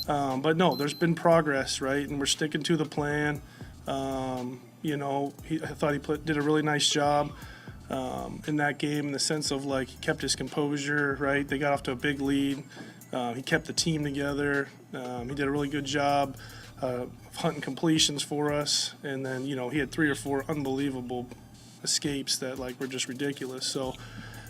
But no, there's been progress, right? And we're sticking to the plan. I thought he did a really nice job in that game in the sense of like he kept his composure, right? They got off to a big lead. He kept the team together. He did a really good job of hunting completions for us. And then, he had 3 or 4 unbelievable escapes that like were just ridiculous. So,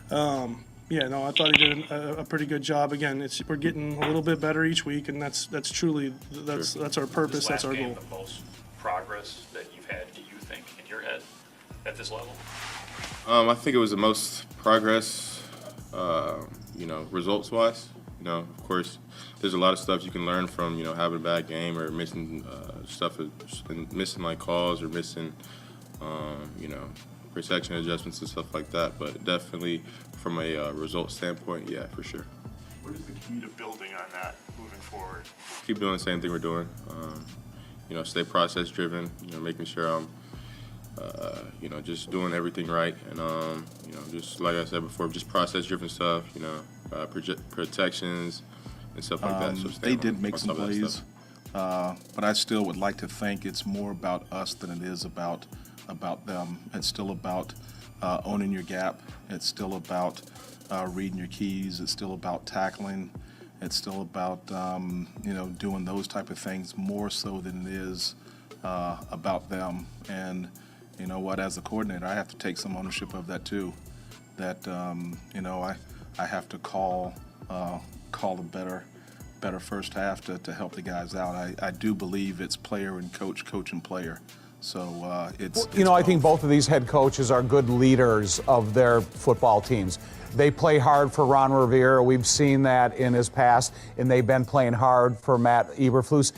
I thought he did a pretty good job. Again, we're getting a little bit better each week, and that's our purpose. That's our goal. The most progress that you've had, do you think, in your head at this level? I think it was the most progress, results-wise. Of course, there's a lot of stuff you can learn from, having a bad game or missing stuff, missing like calls or missing, protection adjustments and stuff like that. But definitely from a result standpoint, yeah, for sure. What is the key to building on that moving forward? Keep doing the same thing we're doing. Stay process-driven, making sure I'm, just doing everything right. And, just like I said before, just process-driven stuff, protections and stuff like that. So they did make some plays, but I still would like to think it's more about us than it is about them. It's still about owning your gap. It's still about reading your keys. It's still about tackling. It's still about doing those type of things more so than it is about them. And you know what? As a coordinator, I have to take some ownership of that too. That I have to call a better first half to help the guys out. I do believe it's player and coach and player. So it's I think both of these head coaches are good leaders of their football teams. They play hard for Ron Rivera. We've seen that in his past, and they've been playing hard for Matt Eberflus.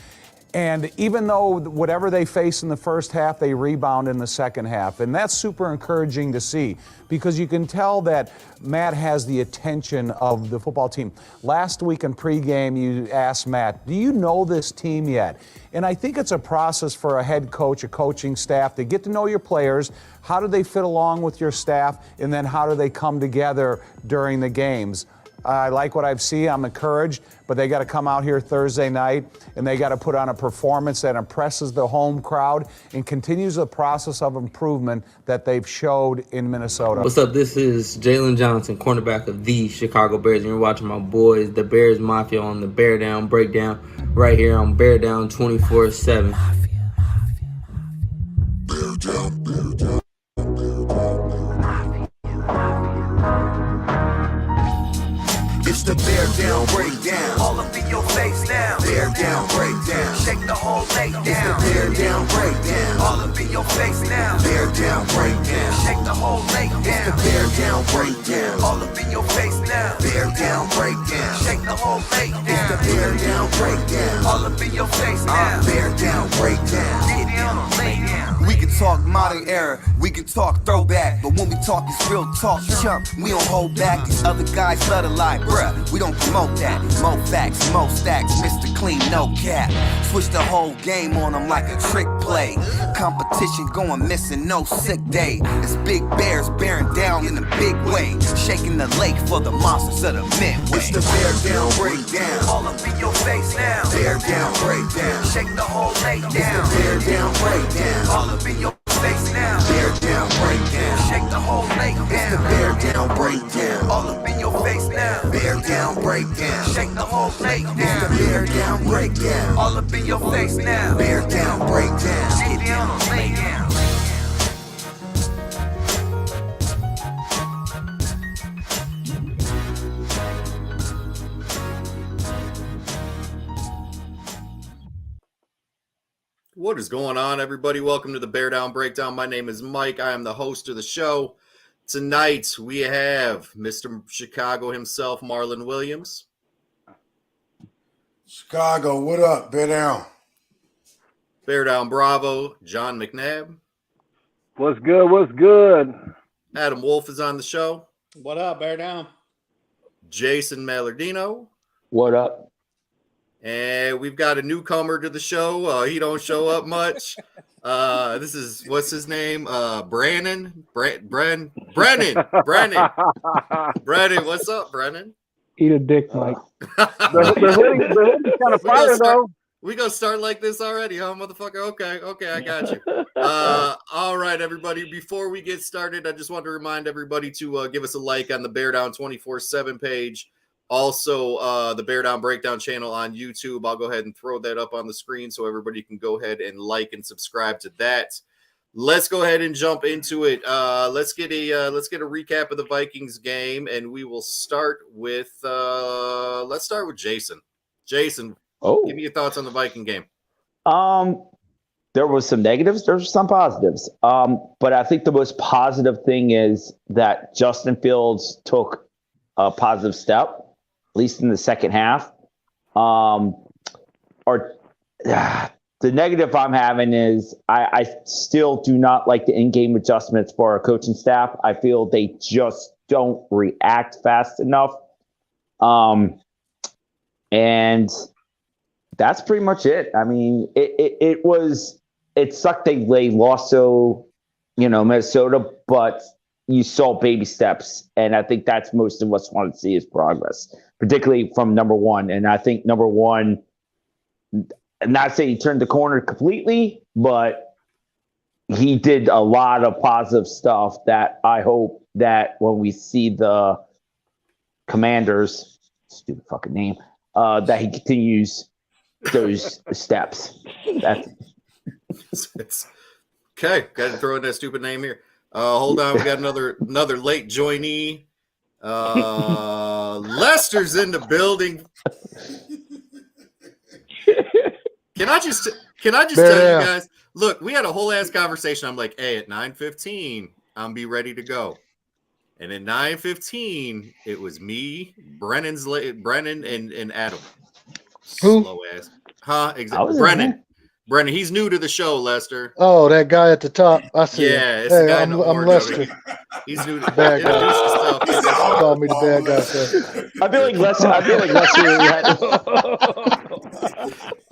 And even though whatever they face in the first half, they rebound in the second half. And that's super encouraging to see because you can tell that Matt has the attention of the football team. Last week in pregame, you asked Matt, do you know this team yet? And I think it's a process for a head coach, a coaching staff to get to know your players. How do they fit along with your staff? And then how do they come together during the games? I like what I've seen. I'm encouraged, but they got to come out here Thursday night and they got to put on a performance that impresses the home crowd and continues the process of improvement that they've showed in Minnesota. What's up? This is Jalen Johnson, cornerback of the Chicago Bears, and you're watching my boys, the Bears Mafia, on the Beardown Breakdown right here on Beardown 24/7. Beardown. It's the Beardown Breakdown. All up in your face now. Beardown Breakdown. Shake the whole lake down. It's the Beardown Breakdown. All up in your face now. Beardown Breakdown. Shake the whole lake down. It's the Beardown Breakdown. All up in your face now. Beardown Breakdown. Shake the whole lake down. It's the Beardown Breakdown. All up in your face now. Beardown Breakdown. Get down, lay down. We can talk modern era, we can talk throwback, but when we talk this real talk, chump, we don't hold back. These other guys love to lie, bruh, we don't promote that. Mo facts, mo stacks, Mr. Clean, no cap. Switch the whole game on them like a trick play. Competition going missing, no sick day. It's big bears bearing down in a big way, shaking the lake for the monsters of the midway. It's the Beardown Breakdown. All up in your face now. Beardown Breakdown. Shake the whole lake down. It's the Beardown Breakdown. All up in your face now. Beardown Breakdown. Shake the whole lake down. It's the Beardown Breakdown. All up in your face now. Beardown Breakdown. Shake the whole lake down. It's the Beardown Breakdown. All up in your face now. Beardown Breakdown. Get down, lay down. What is going on, everybody? Welcome to the Beardown Breakdown. My name is Mike. I am the host of the show. Tonight, we have Mr. Chicago himself, Marlon Williams. Chicago, what up? Beardown. Beardown Bravo, John McNabb. What's good? What's good? Adam Wolf is on the show. What up, Beardown? Jason Mallardino. What up? And we've got a newcomer to the show. He don't show up much. This is, what's his name? Brennan. Brennan, what's up, Brennan? Eat a dick, Mike. the hood is kind of fire, though. We gonna start like this already, huh, motherfucker? Okay, I got you. All right, everybody. Before we get started, I just want to remind everybody to give us a like on the Beardown 24/7 page. Also, the Beardown Breakdown channel on YouTube. I'll go ahead and throw that up on the screen so everybody can go ahead and like and subscribe to that. Let's go ahead and jump into it. Let's get a recap of the Vikings game, and we will start with Jason. Jason, give me your thoughts on the Viking game. There was some negatives. There's some positives. But I think the most positive thing is that Justin Fields took a positive step, at least in the second half. The negative I'm having is I still do not like the in-game adjustments for our coaching staff. I feel they just don't react fast enough. And that's pretty much it. I mean, it sucked they lost to, Minnesota, but you saw baby steps. And I think that's most of us want to see is progress, particularly from number one. And I think number one, I'm not saying he turned the corner completely, but he did a lot of positive stuff that I hope that when we see the Commanders, stupid fucking name, that he continues those steps. That's okay. Got to throw in that stupid name here. Hold on, we got another late joinee. Lester's in the building. Can I just tell you guys? Look, we had a whole ass conversation. I'm like, hey, at 9:15, I'm be ready to go. And at 9:15, it was me, Brennan, and Adam. Who? Slow ass. Huh? Exactly. Brennan, he's new to the show, Lester. Oh, that guy at the top. I see. Yeah, it's the guy in the I'm orange. Lester. He's new to Bad guy. introduce yourself. Call me the bad guy. Sir. I feel like Lester.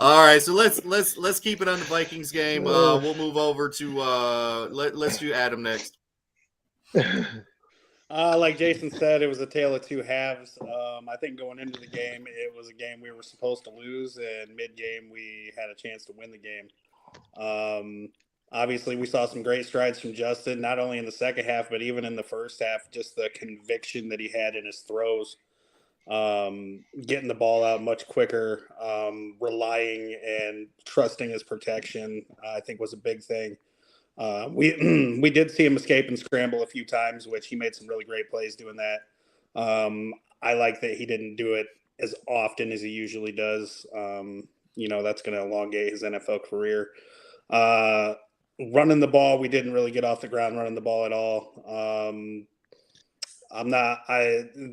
All right, so let's keep it on the Vikings game. We'll move over to let's do Adam next. Like Jason said, it was a tale of two halves. I think going into the game, it was a game we were supposed to lose, and mid-game we had a chance to win the game. Obviously, we saw some great strides from Justin, not only in the second half, but even in the first half, just the conviction that he had in his throws, getting the ball out much quicker, relying and trusting his protection, I think was a big thing. We did see him escape and scramble a few times, which he made some really great plays doing that. I like that he didn't do it as often as he usually does. That's going to elongate his NFL career. Running the ball, we didn't really get off the ground running the ball at all.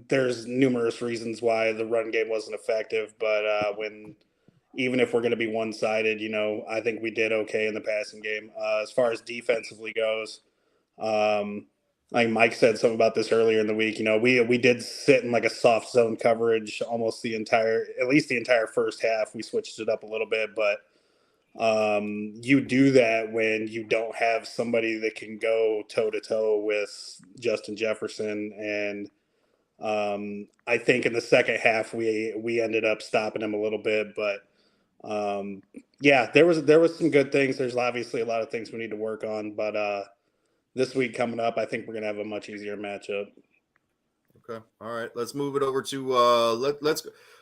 There's numerous reasons why the run game wasn't effective, but even if we're going to be one-sided, I think we did okay in the passing game. As far as defensively goes, like Mike said something about this earlier in the week, we did sit in like a soft zone coverage almost the entire first half. We switched it up a little bit, but you do that when you don't have somebody that can go toe-to-toe with Justin Jefferson. And I think in the second half we ended up stopping him a little bit, but there was some good things. There's obviously a lot of things we need to work on, but this week coming up, I think we're gonna have a much easier matchup. Okay, all right. Let's move it over to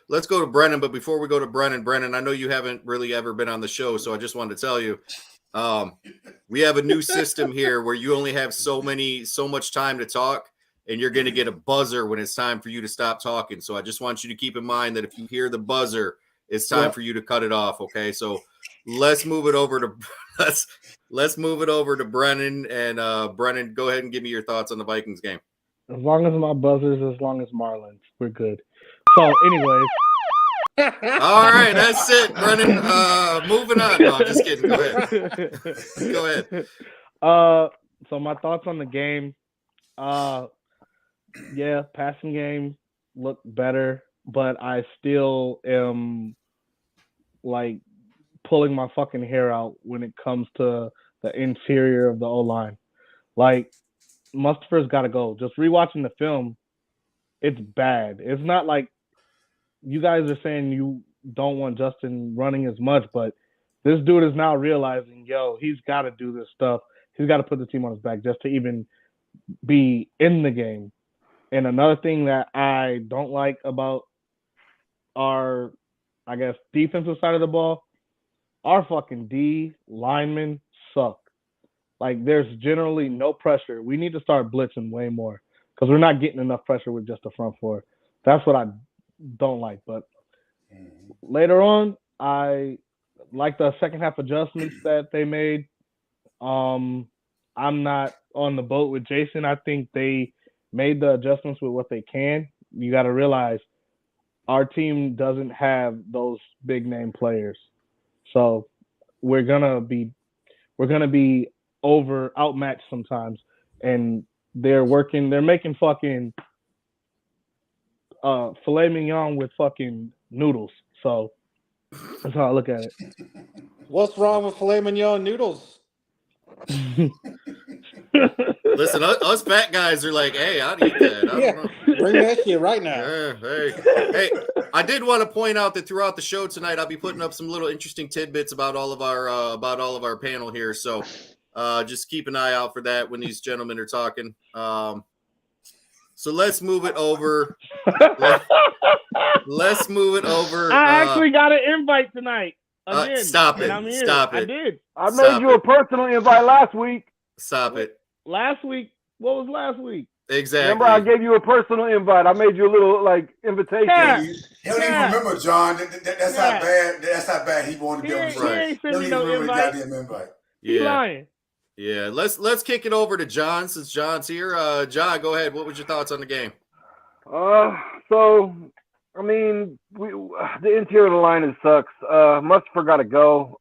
let's go to Brennan. But before we go to Brennan, I know you haven't really ever been on the show, so I just wanted to tell you, we have a new system here where you only have so much time to talk, and you're gonna get a buzzer when it's time for you to stop talking. So I just want you to keep in mind that if you hear the buzzer, it's time for you to cut it off. Okay, so let's move it over to Brennan, and Brennan, go ahead and give me your thoughts on the Vikings game. As long as my buzzer's as long as Marlins, we're good. So, anyways. All right, that's it, Brennan. Moving on. No, I'm just kidding. Go ahead. Go ahead. So my thoughts on the game. Passing game looked better, but I still am like pulling my fucking hair out when it comes to the interior of the O-line. Like, Mustipher's got to go. Just rewatching the film, it's bad. It's not like you guys are saying you don't want Justin running as much, but this dude is now realizing, he's got to do this stuff. He's got to put the team on his back just to even be in the game. And another thing that I don't like about our, I guess, defensive side of the ball, our fucking D linemen suck. Like, there's generally no pressure. We need to start blitzing way more because we're not getting enough pressure with just the front four. That's what I don't like. But later on, I like the second half adjustments that they made. I'm not on the boat with Jason. I think they made the adjustments with what they can. You got to realize our team doesn't have those big name players. So we're gonna be outmatched sometimes, and they're making fucking filet mignon with fucking noodles. So that's how I look at it. What's wrong with filet mignon noodles? Listen, us fat guys are like, hey, I'd eat that. I don't know. Bring that shit right now. Yeah, hey, I did want to point out that throughout the show tonight, I'll be putting up some little interesting tidbits about all of our panel here. So just keep an eye out for that when these gentlemen are talking. So let's move it over. Let's move it over. I actually got an invite tonight. Stop it. I'm here. Stop it. I did. I made you a personal invite last week. Stop it. Last week? What was last week? Exactly. Remember, I gave you a personal invite. I made you a little invitation. Yeah. He don't even remember, John. That's how bad. That's how bad he wanted to be on the show. He ain't sent Don't me even no remember the invite. goddamn invite. He lying. Yeah. Let's kick it over to John since John's here. John, go ahead. What was your thoughts on the game? So I mean, the interior of the line sucks. Mustapher got to go.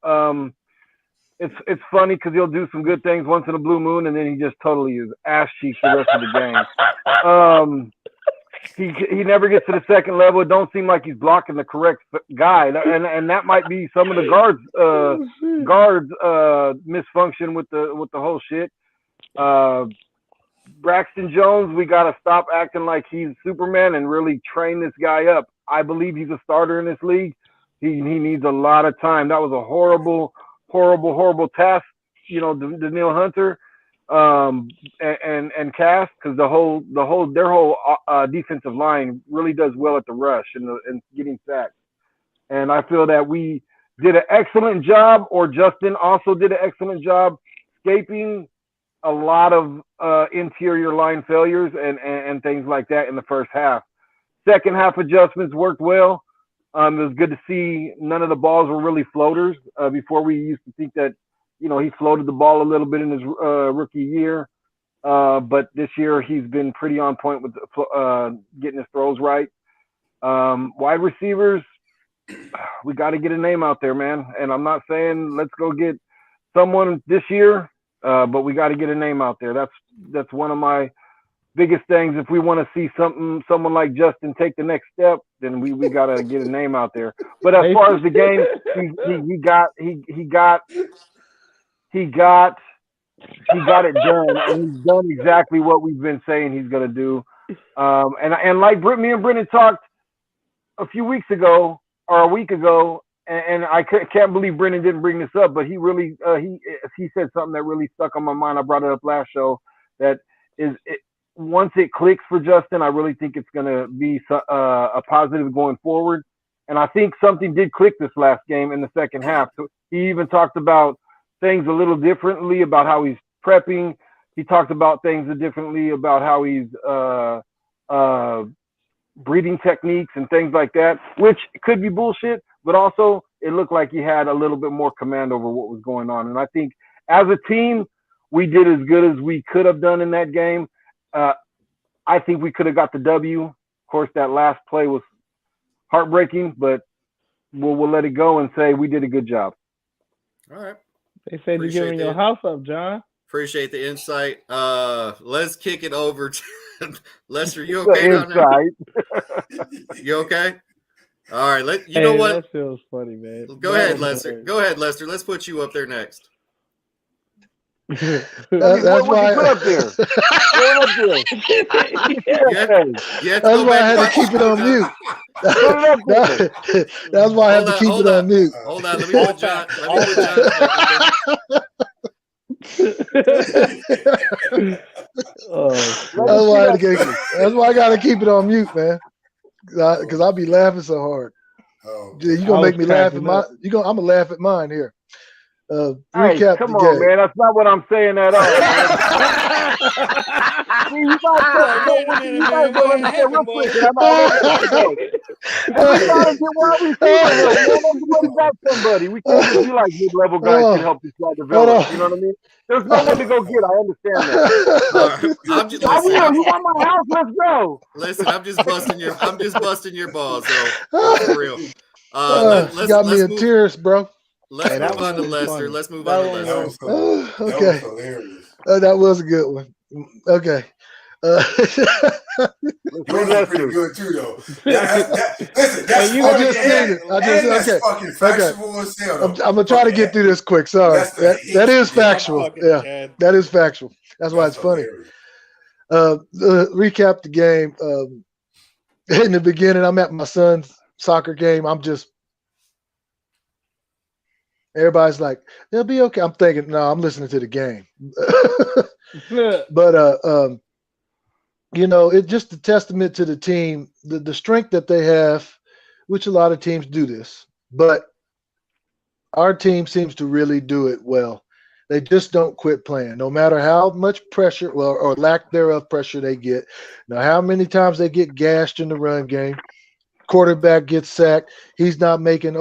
It's funny because he'll do some good things once in a blue moon, and then he just totally is ass cheeks the rest of the game. He never gets to the second level. It don't seem like he's blocking the correct guy, and that might be some of the guards misfunction with the whole shit. Braxton Jones, we got to stop acting like he's Superman and really train this guy up. I believe he's a starter in this league. He needs a lot of time. That was a horrible task, to Neil Hunter and Cass, because their whole defensive line really does well at the rush and getting sacks. And I feel that we did an excellent job, or Justin also did an excellent job escaping a lot of interior line failures and things like that in the first half. Second half adjustments worked well. It was good to see none of the balls were really floaters. Before we used to think that, he floated the ball a little bit in his rookie year. But this year he's been pretty on point with getting his throws right. Wide receivers, we got to get a name out there, man. And I'm not saying let's go get someone this year, but we got to get a name out there. That's one of my biggest things. If we want to see someone like Justin take the next step, then we got to get a name out there. But as far as the game, he got it done, and he's done exactly what we've been saying he's going to do. And like me and Brendan talked a few weeks ago or a week ago, and I can't believe Brendan didn't bring this up, but he really he said something that really stuck on my mind. I brought it up last show. That is, once it clicks for Justin, I really think it's going to be a positive going forward. And I think something did click this last game in the second half. So he even talked about things a little differently about how he's prepping. He talked about things differently about how he's breathing techniques and things like that, which could be bullshit, but also it looked like he had a little bit more command over what was going on. And I think as a team, we did as good as we could have done in that game. I think we could have got the W. Of course, that last play was heartbreaking, but we'll let it go and say we did a good job. All right. They said you're giving your house up, John. Appreciate the insight. Let's kick it over to Lester. You okay down there? You okay? All right. You know what? That feels funny, man. Go ahead, Lester. Go ahead, Lester. Let's put you up there next. That's why. Put up there. Put up there. That's why I had to keep it on mute. That's why I had to keep it on mute. Hold on, let me put John. Let me put John. That's why I got to keep it on mute, man. Because I'll be laughing so hard. You're gonna make me laugh at my. I'm gonna laugh at mine here. Recap come the on, game. man. That's not what I'm saying at all. You guys don't understand real quick. We gotta get wide receiver. Got somebody. We can't just be like mid-level guys can help this guy develop. You know what I mean? There's no one to go get. I understand that. I'm just, you want my house? Let's go. Listen, I'm just busting your balls, though. For real. You got me in tears, bro. Let's move on to Lester. Let's move on to Lester. Okay. That was hilarious. That was a good one. Okay. Yours is pretty good too, though. Listen, that's fucking factual as hell. I'm gonna try to get through this quick. Sorry, that is factual. Yeah, that is factual. That's why it's funny. Recap the game. In the beginning, I'm at my son's soccer game. Everybody's like, they'll be okay. I'm thinking, no, I'm listening to the game. But it's just a testament to the team, the strength that they have, which a lot of teams do this. But our team seems to really do it well. They just don't quit playing, no matter how much pressure, or lack thereof pressure they get. Now, how many times they get gashed in the run game. Quarterback gets sacked. He's not making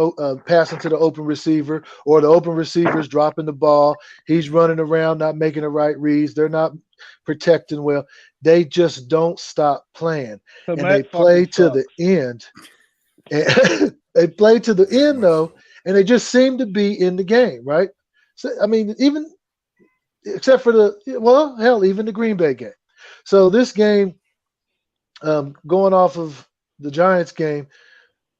passing to the open receiver, or the open receiver is dropping the ball. He's running around, not making the right reads. They're not protecting well. They just don't stop playing, and they play to the end. And they play to the end though, and they just seem to be in the game, right? So, I mean, even except for even the Green Bay game. So this game, going off of the Giants game,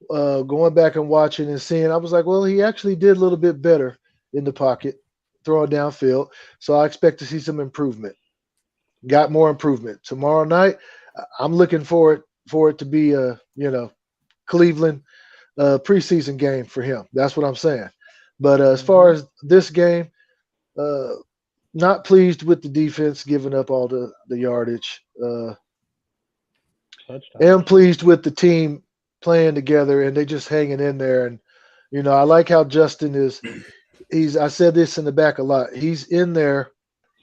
going back and watching and seeing, I was like, well, he actually did a little bit better in the pocket, throwing downfield. So I expect to see some improvement. Got more improvement. Tomorrow night, I'm looking for it to be a Cleveland preseason game for him. That's what I'm saying. But as far as this game, not pleased with the defense giving up all the yardage. Am pleased with the team playing together and they just hanging in there. And I like how Justin is. I said this in the back a lot. He's in there.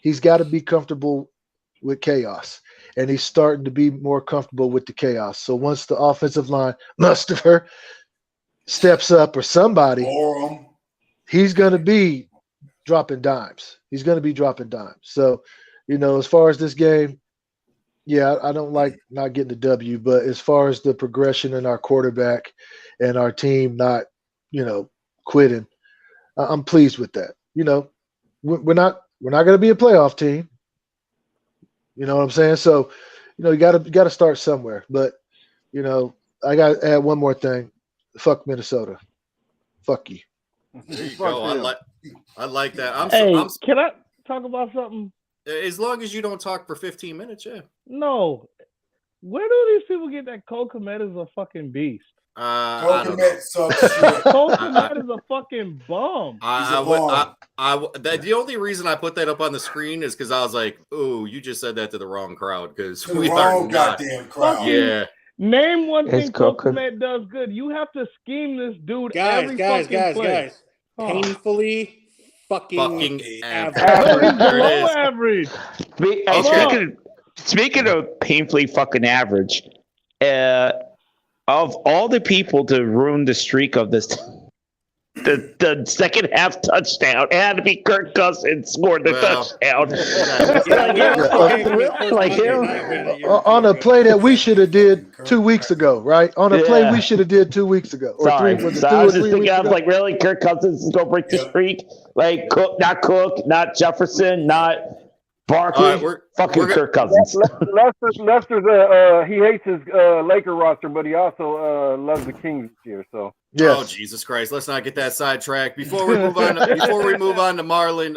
He's got to be comfortable with chaos, and he's starting to be more comfortable with the chaos. So once the offensive line, Mustafa, steps up or somebody, he's going to be dropping dimes. So, as far as this game, yeah, I don't like not getting the W, but as far as the progression in our quarterback and our team not, quitting, I'm pleased with that. We're not going to be a playoff team. You know what I'm saying? So, you got to start somewhere. But, I got to add one more thing. Fuck Minnesota. Fuck you. There you go. I like that. Can I talk about something? As long as you don't talk for 15 minutes, yeah. No. Where do these people get that Cole Kmet is a fucking beast? Cole Kmet sucks shit. Cole Kmet is a fucking bum. The only reason I put that up on the screen is because I was like, "Ooh, you just said that to the wrong crowd." Because we are not. Goddamn crowd. Yeah. Name one thing Cole Kmet does good. You have to scheme this dude. Guys. Painfully fucking average. Low average. Speaking of painfully fucking average, of all the people to ruin the streak of this, the second half touchdown, it had to be Kirk Cousins scored the touchdown. Like him on a play that we should have did 2 weeks ago, right? On a play we should have did 2 weeks ago. Sorry, I was just thinking, I was like, really, Kirk Cousins is gonna break the streak? Like not Cook, not Jefferson, not Barkley, fucking Kirk Cousins. Lester's he hates his Laker roster, but he also loves the Kings this year. So Oh Jesus Christ! Let's not get that sidetracked. Before we move on, to Marlon,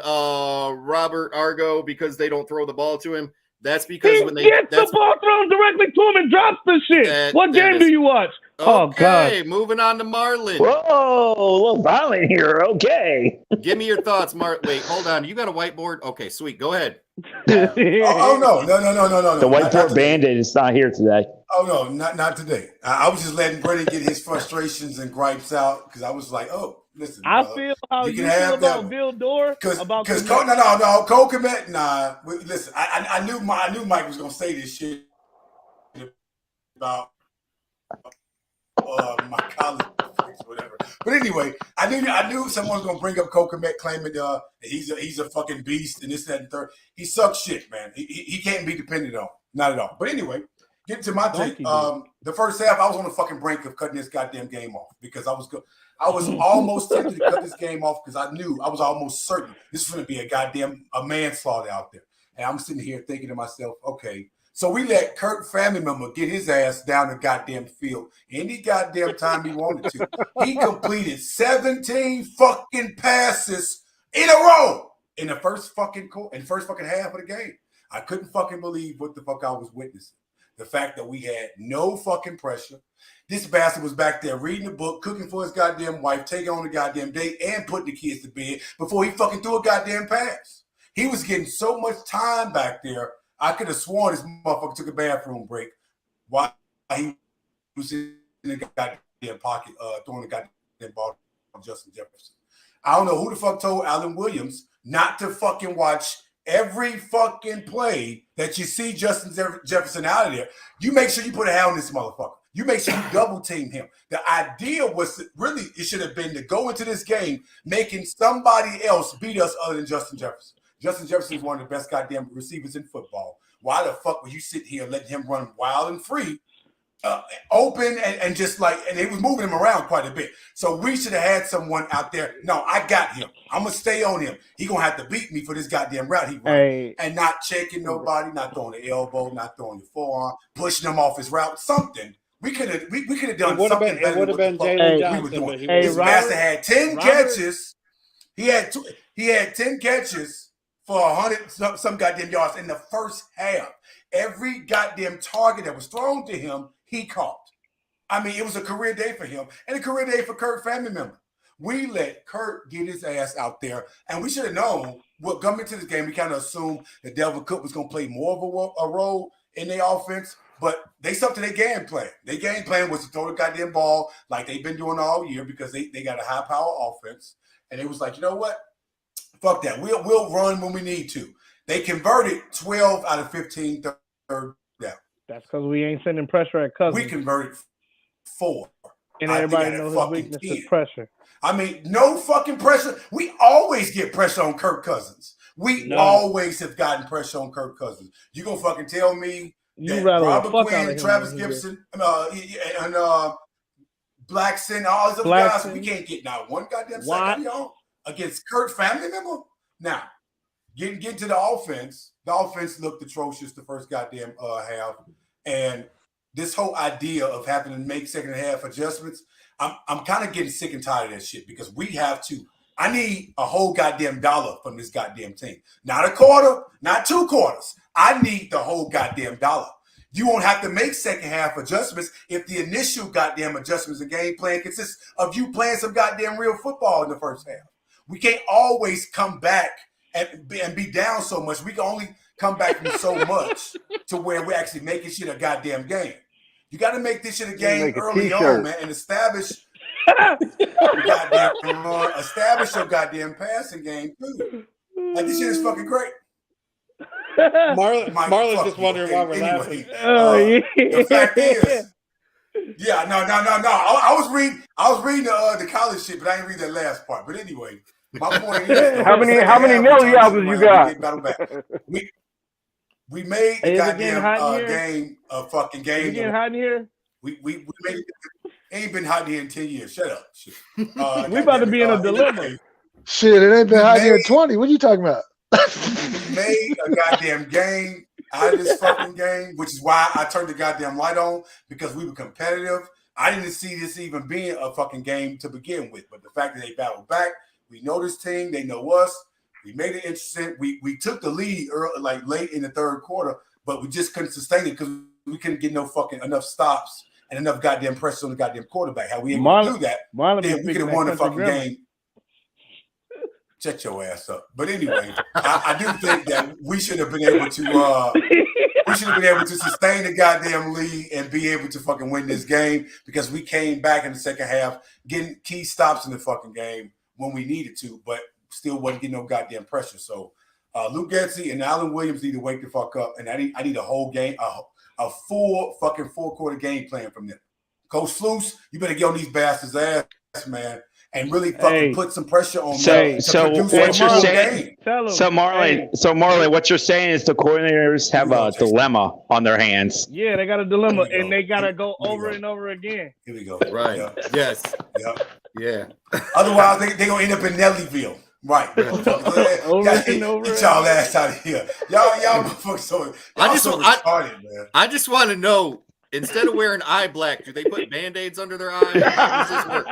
Robert Argo, because they don't throw the ball to him. That's because when they gets the ball thrown directly to him and drops the shit. What game do you watch? Oh God! Okay, moving on to Marlon. Whoa, a little violent here. Okay. Give me your thoughts, Mark. Wait, hold on. You got a whiteboard? Okay, sweet. Go ahead. Oh no. The whiteboard bandit is not here today. Oh no, not today. I was just letting Brennan get his frustrations and gripes out because I was like, oh, listen. I feel how you feel about Bill Dorr. Because Cole Kmet. Nah, listen. I knew Mike was gonna say this shit about my college, whatever. But anyway, I knew someone was gonna bring up Cole Kmet claiming he's a fucking beast and this, that, and third. He sucks shit, man. He can't be depended on, not at all. But anyway, getting to my take. The first half, I was on the fucking brink of cutting this goddamn game off because I was almost tempted to cut this game off because I was almost certain this was gonna be a manslaughter out there. And I'm sitting here thinking to myself, okay. So we let Kurt family member get his ass down the goddamn field any goddamn time he wanted to. He completed 17 fucking passes in a row in the first fucking half of the game. I couldn't fucking believe what the fuck I was witnessing. The fact that we had no fucking pressure. This bastard was back there reading the book, cooking for his goddamn wife, taking on the goddamn date, and putting the kids to bed before he fucking threw a goddamn pass. He was getting so much time back there. I could have sworn this motherfucker took a bathroom break while he was in the goddamn pocket, throwing the goddamn ball on Justin Jefferson. I don't know who the fuck told Alan Williams not to fucking watch every fucking play that you see Justin Jefferson out of there. You make sure you put a hand on this motherfucker. You make sure you double team him. The idea was really, it should have been to go into this game making somebody else beat us other than Justin Jefferson. Justin Jefferson is one of the best goddamn receivers in football. Why the fuck were you sitting here letting him run wild and free, open and just like, and they was moving him around quite a bit. So we should have had someone out there. No, I got him. I'm going to stay on him. He going to have to beat me for this goddamn route he runs. And not checking nobody, not throwing the elbow, not throwing the forearm, pushing him off his route, something. We could have done something better. It would have been Jalen Johnson. But this bastard had 10 catches. He had 10 catches for 100 some goddamn yards in the first half. Every goddamn target that was thrown to him, he caught. I mean, it was a career day for him and a career day for Kurt family member. We let Kurt get his ass out there, and we should have known what coming into this game. We kind of assumed that Delvin Cook was going to play more of a role in their offense, but they stuck to their game plan. Their game plan was to throw the goddamn ball like they've been doing all year because they got a high power offense, and it was like, you know what? Fuck that. We'll run when we need to. They converted 12 out of 15 third down. That's because we ain't sending pressure at Cousins. We converted 4. And everybody knows his weakness is pressure. I mean, no fucking pressure. We always get pressure on Kirk Cousins. We always have gotten pressure on Kirk Cousins. You gonna fucking tell me that Robert Quinn, Travis Gibson, and Blackson, all these other guys, we can't get not one goddamn second on against Kurt family member? Now, getting to the offense looked atrocious the first goddamn half. And this whole idea of having to make second half adjustments, I'm kind of getting sick and tired of that shit because we have to. I need a whole goddamn dollar from this goddamn team. Not a quarter, not 2 quarters. I need the whole goddamn dollar. You won't have to make second half adjustments if the initial goddamn adjustments and game plan consists of you playing some goddamn real football in the first half. We can't always come back and be down so much. We can only come back from so much to where we're actually making shit a goddamn game. You got to make this shit a game early on, man, and establish your goddamn passing game too. Like this shit is fucking great. Marlon's just wondering why we're laughing. The fact is, yeah, no. I was reading the college shit, but I didn't read that last part. But anyway, my point is, how many Nelly albums you got? We made the goddamn game a fucking game. You getting hot in here? We made it. Ain't been hot in here in 10 years. Shut up. We about to be in a dilemma. Shit, it ain't been hot here in 20. What are you talking about? We made a goddamn game out of this fucking game, which is why I turned the goddamn light on, because we were competitive. I didn't see this even being a fucking game to begin with, but the fact that they battled back, we know this team, they know us. We made it interesting. We took the lead early, like late in the third quarter, but we just couldn't sustain it because we couldn't get no fucking enough stops and enough goddamn pressure on the goddamn quarterback. How we able to do that? Then we could have won the fucking game. Shut your ass up. But anyway, I do think that we should have been able to sustain the goddamn lead and be able to fucking win this game, because we came back in the second half getting key stops in the fucking game when we needed to, but still wasn't getting no goddamn pressure. So Luke Getsy and Allen Williams need to wake the fuck up, and I need a whole game, a full fucking 4-quarter game plan from them. Coach Sluice, you better get on these bastards' ass, man, and really fucking put some pressure on them. So what you're saying? So Marlon, what you're saying is the coordinators have a dilemma on their hands. Yeah, they got a dilemma, and they gotta go over and over again. Here we go. Right. Yeah. Yes. Yep. Yeah. Otherwise, they gonna end up in Nellyville. Right. Get y'all ass out of here. Y'all motherfuckers so retarded, man. I just want to know, instead of wearing eye black, do they put Band-Aids under their eyes? How does this work?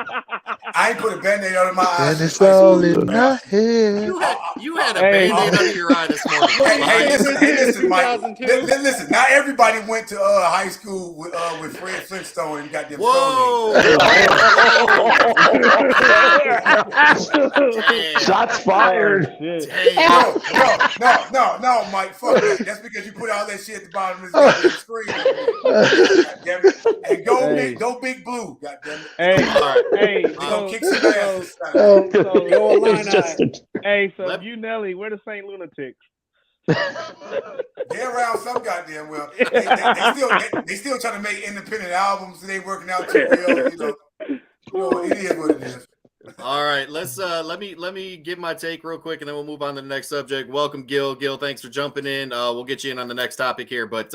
I ain't put a Band-Aid under my eyes. And it's all in my head. You had a Band-Aid under your eye this morning. Hey, listen, Mike. Listen, not everybody went to high school with Fred Flintstone and got them. Whoa! Shots fired. No, Mike. Fuck that. That's because you put all that shit at the bottom of the screen. Damn it. And go Big Blue. Goddamn it. Kick some ass. So you Nelly, where the St. Lunatics? They're around some goddamn well. They still trying to make independent albums, and they working out too well. It is what it is. All right, let me give my take real quick, and then we'll move on to the next subject. Welcome, Gil. Gil, thanks for jumping in. We'll get you in on the next topic here, but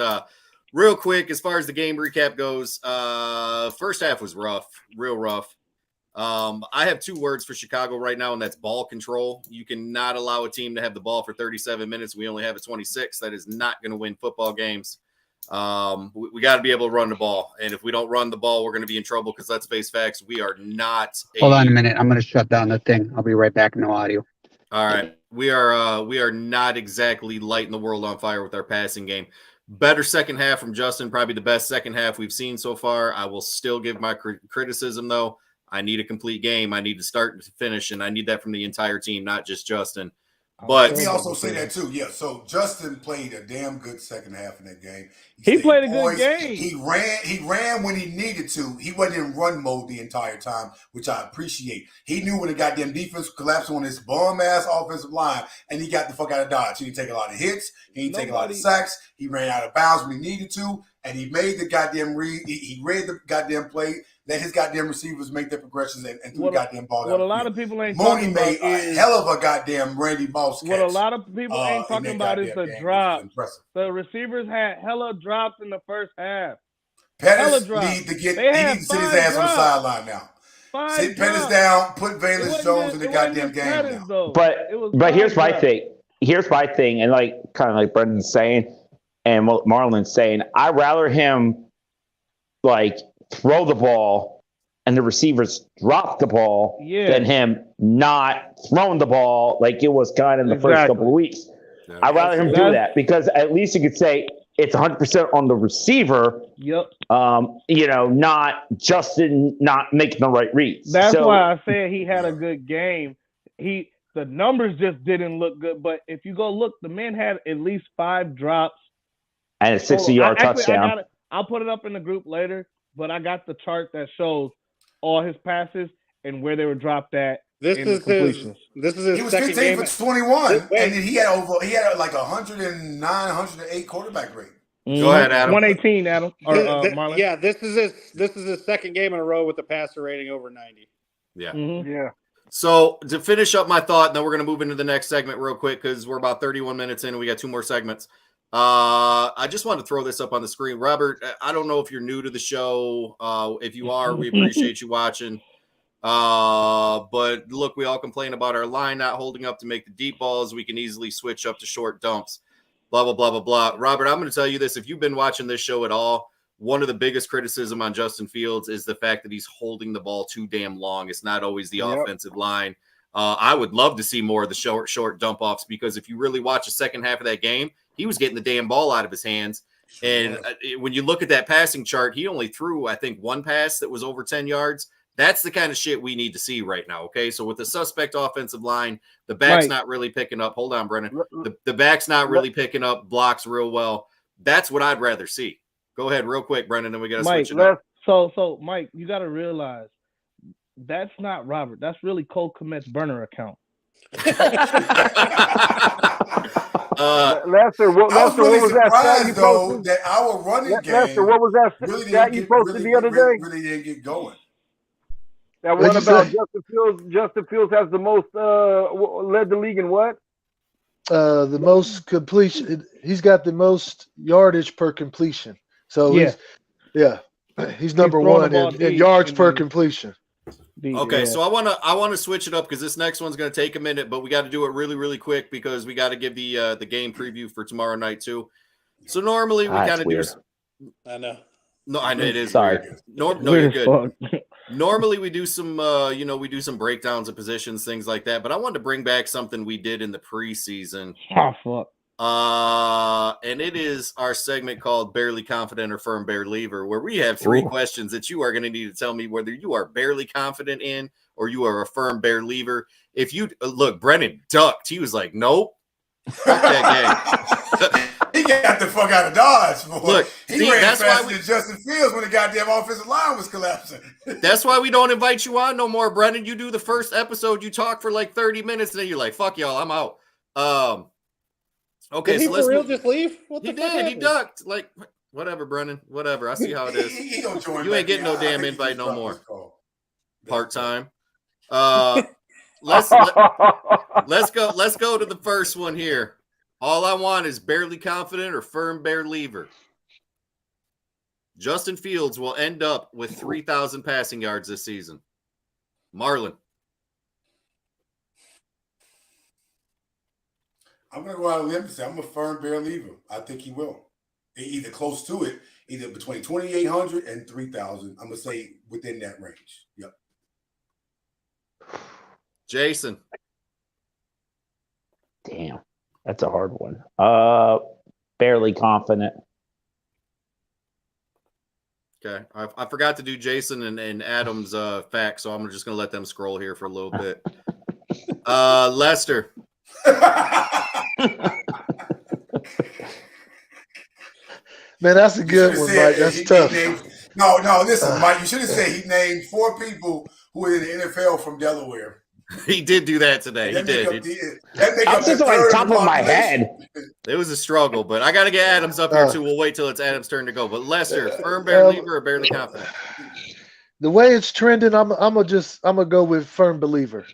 real quick, as far as the game recap goes, first half was rough, real rough. I have 2 words for Chicago right now, and that's ball control. You cannot allow a team to have the ball for 37 minutes. We only have it 26. That is not going to win football games. We got to be able to run the ball, and if we don't run the ball, we're going to be in trouble, because let's face facts, we are not. Hold on a minute. I'm going to shut down the thing. I'll be right back. No audio. All right. We are not exactly lighting the world on fire with our passing game. Better second half from Justin, probably the best second half we've seen so far. I will still give my criticism, though. I need a complete game. I need to start to finish, and I need that from the entire team, not just Justin. But let me also say that too. Yeah, so Justin played a damn good second half in that game. He played a good game. He ran when he needed to. He wasn't in run mode the entire time, which I appreciate. He knew when the goddamn defense collapsed on his bum ass offensive line, and he got the fuck out of Dodge. He didn't take a lot of hits. He didn't take a lot of sacks. He ran out of bounds when he needed to, and he made the goddamn read. He read the goddamn play. Let his goddamn receivers make their progressions and threw the goddamn ball. What a lot of people ain't Mooney talking about made a hell of a goddamn Randy Moss catch. What a lot of people ain't talking about is the drops. The receivers had hella drops in the first half. Pettis needs to sit his ass on the sideline now. Sit Pettis down, put Valence Jones in the goddamn game now. But here's my thing. Here's my thing, and kind of like Brendan's saying, and what Marlon's saying, I'd rather him throw the ball and the receivers drop the ball than him not throwing the ball like it was kind of in the first couple of weeks. Yeah. I'd rather him do that, because at least you could say it's 100% on the receiver. Yep. Not Justin not making the right reads. That's why I said he had a good game. The numbers just didn't look good, but if you go look, the man had at least 5 drops and a 60-yard touchdown. I'll put it up in the group later. But I got the chart that shows all his passes and where they were dropped at. This is his he was second 15 game for 21, and then he had like 109, 108 quarterback rate. Go ahead, Adam. 118, Adam. Marlon. Yeah, this is his second game in a row with the passer rating over 90. Yeah. Mm-hmm. Yeah. So to finish up my thought, and then we're going to move into the next segment real quick, because we're about 31 minutes in and we got 2 more segments. I just wanted to throw this up on the screen. Robert, I don't know if you're new to the show. If you are, we appreciate you watching. But look, we all complain about our line not holding up to make the deep balls. We can easily switch up to short dumps. Blah, blah, blah, blah, blah. Robert, I'm going to tell you this. If you've been watching this show at all, one of the biggest criticism on Justin Fields is the fact that he's holding the ball too damn long. It's not always the offensive line. I would love to see more of the short dump offs, because if you really watch the second half of that game, he was getting the damn ball out of his hands. And when you look at that passing chart, he only threw, I think, one pass that was over 10 yards. That's the kind of shit we need to see right now, okay? So with the suspect offensive line, the back's not really picking up. Hold on, Brennan. The back's not really picking up blocks real well. That's what I'd rather see. Go ahead real quick, Brennan, then we got to switch it up. So, Mike, you got to realize that's not Robert. That's really Cole Kmet's burner account. Lester, what was that stat you posted? That our running game, Lester, what was that really stat you posted the other day? Really didn't get going. That one about Justin Fields. Justin Fields has the most led the league in what? The most completion. He's got the most yardage per completion. So he's number one in yards per completion. Okay, so I want to switch it up, because this next one's going to take a minute, but we got to do it really, really quick, because we got to give the game preview for tomorrow night too. So normally we kind of do. I know. No, I know it is. Sorry. Weird. No, you're good. Normally we do some, we do some breakdowns of positions, things like that. But I wanted to bring back something we did in the preseason. Oh fuck. And it is our segment called Barely Confident or Firm Bear Leaver, where we have three questions that you are going to need to tell me whether you are barely confident in or you are a firm bear leaver. If you look, Brennan ducked. He was like, "Nope." That game. He got the fuck out of Dodge, boy. Look, he ran faster than Justin Fields when the goddamn offensive line was collapsing. That's why we don't invite you on no more, Brennan. You do the first episode, you talk for like 30 minutes, and then you're like, "Fuck y'all, I'm out." Okay, did he so let's for real just leave? He did. He ducked. Like, whatever, Brennan. Whatever. I see how it is. He don't join You ain't getting no damn invite no more. Part time. Let's go to the first one here. All I want is barely confident or firm bear leaver. Justin Fields will end up with 3,000 passing yards this season. Marlon. I'm going to go out on a limb and say I'm a firm bear leaver. I think he will. Either close to it, either between 2,800 and 3,000. I'm going to say within that range. Yep. Jason. Damn, that's a hard one. Barely confident. Okay. I forgot to do Jason and Adam's facts, so I'm just going to let them scroll here for a little bit. Lester. Man, that's a good one, Mike. That's tough. No, listen, Mike, you should have said he named 4 people who are in the NFL from Delaware. He did do that today. He did. I'm just on top of my head. It was a struggle, but I got to get Adams up here too. We'll wait till it's Adam's turn to go. But Lester, firm bear leaver or barely confident? The way it's trending, I'm gonna go with firm believer.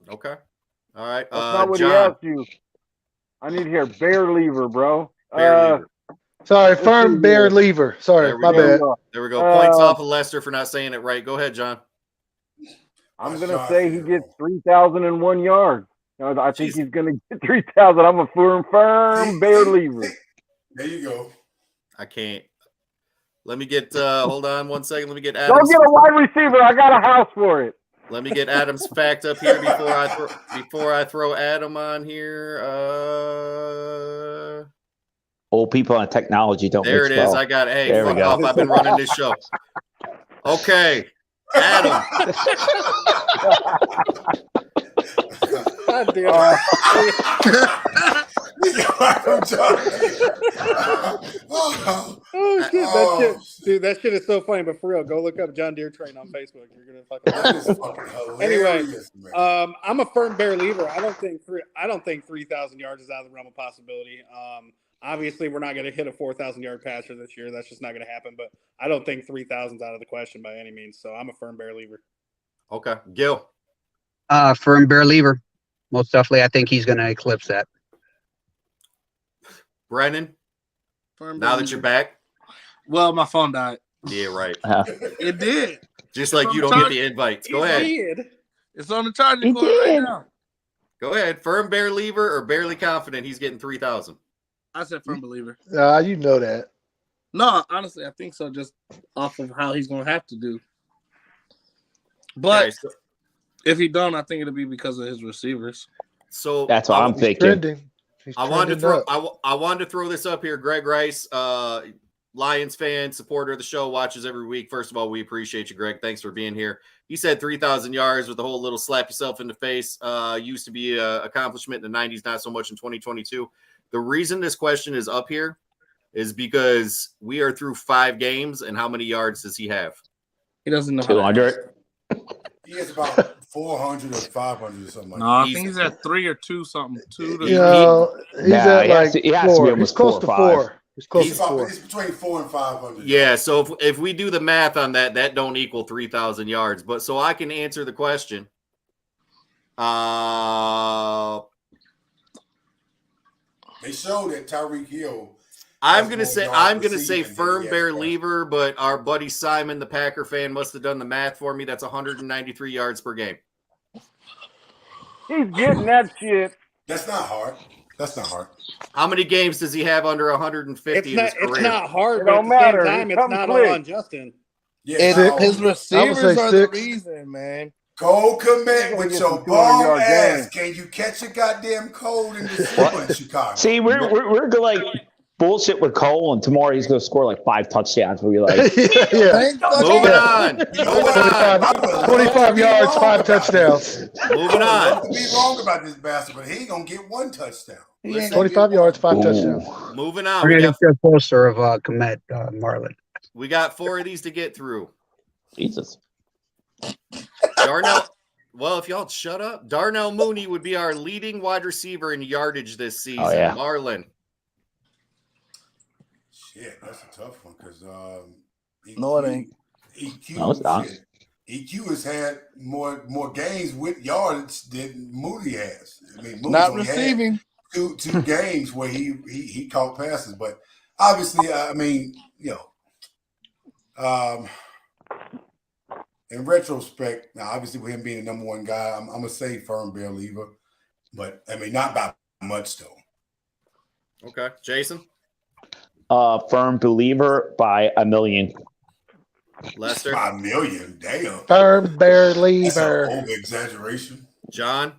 Okay. All right. That's not what John. he asked you. I need to hear bear leaver, bro. Bear leaver. Sorry, firm bear leaver. Sorry, my bad. There we go. Points off of Lester for not saying it right. Go ahead, John. I'm gonna say he gets 3,001 yards. I think he's gonna get 3,000. I'm a firm bear leaver. There you go. I can't. Let me get. Hold on 1 second. Let me get Adams. Don't get a wide receiver. I got a house for it. Let me get Adam's fact up here before I throw Adam on here. Old people on technology don't. There it is. I got. Hey, there fuck off. I've been running this show. Okay, Adam. God damn oh shit! That shit is so funny. But for real, go look up John Deere Train on Facebook. You're gonna fucking. Anyway, I'm a firm bear leaver. I don't think 3,000 yards is out of the realm of possibility. Obviously, we're not going to hit a 4,000 yard passer this year. That's just not going to happen. But I don't think 3,000 is out of the question by any means. So I'm a firm bear leaver. Okay, Gil. Firm bear leaver. Most definitely, I think he's going to eclipse that. Brennan. Now that you're back. Well, my phone died. Yeah, right. It did. Just like you don't get the invites. Go ahead. It's on the charging cord right now. Go ahead. Firm bear lever or barely confident he's getting 3,000. I said firm believer. You know that. No, honestly, I think so. Just off of how he's going to have to do. But Okay, so, if he don't, I think it'll be because of his receivers. so That's what I'm thinking. I wanted to throw this up here. Greg Rice, Lions fan, supporter of the show, watches every week. First of all, we appreciate you, Greg. Thanks for being here. He said 3,000 yards with the whole little slap yourself in the face. Used to be an accomplishment in the 90s, not so much in 2022. The reason this question is up here is because we are through 5 games, and how many yards does he have? He doesn't know. 200. He has about 400 or 500 or something like No, I think he's at 3 or 2 something. 2 to 3. He's at like he has to be 4. almost He's close 4 to or 4. 5. He's close to 4. It's between 4 and 500. Yeah, so if we do the math on that, that don't equal 3,000 yards. But so I can answer the question. They showed that Tyreek Hill. I'm gonna say firm bear lever, but our buddy Simon, the Packer fan, must have done the math for me. That's 193 yards per game. He's getting that shit. That's not hard. That's not hard. How many games does he have under 150 in his career? It's not hard, It but don't at the same matter. time, It's it's not something all on quick. Justin. Yeah, His receivers are the 6. reason, man. Cole Komet with get your some bomb 200-yard ass. games. Can you catch a goddamn cold in December in Chicago? See, we're gonna like bullshit with Cole, and tomorrow he's gonna score like 5 touchdowns. Where you're like, yeah. Moving on. Moving on. 25 yards, 5 touchdowns. Moving on. To be wrong about this bastard, but he ain't gonna get 1 touchdown. 25 yards, 5 touchdowns. Moving on. We're We going got, to get a poster of Komet Marlin. we got 4 of these to get through. Jesus. Darnell. Well, if y'all shut up, Darnell Mooney would be our leading wide receiver in yardage this season. Oh, yeah. Marlon. Shit, that's a tough one because No, it ain't. EQ, No, it's not. shit. EQ has had more games with yardage than Mooney has. I mean, Mooney's Not only had receiving. two games where he caught passes, but obviously, I mean, you know, in retrospect, now obviously with him being the number 1 guy, I'm gonna say firm bear lever, but I mean not by much though. Okay, Jason. Firm believer by a million. Lester. By a million, damn. Firm bear That's an lever. over exaggeration. John.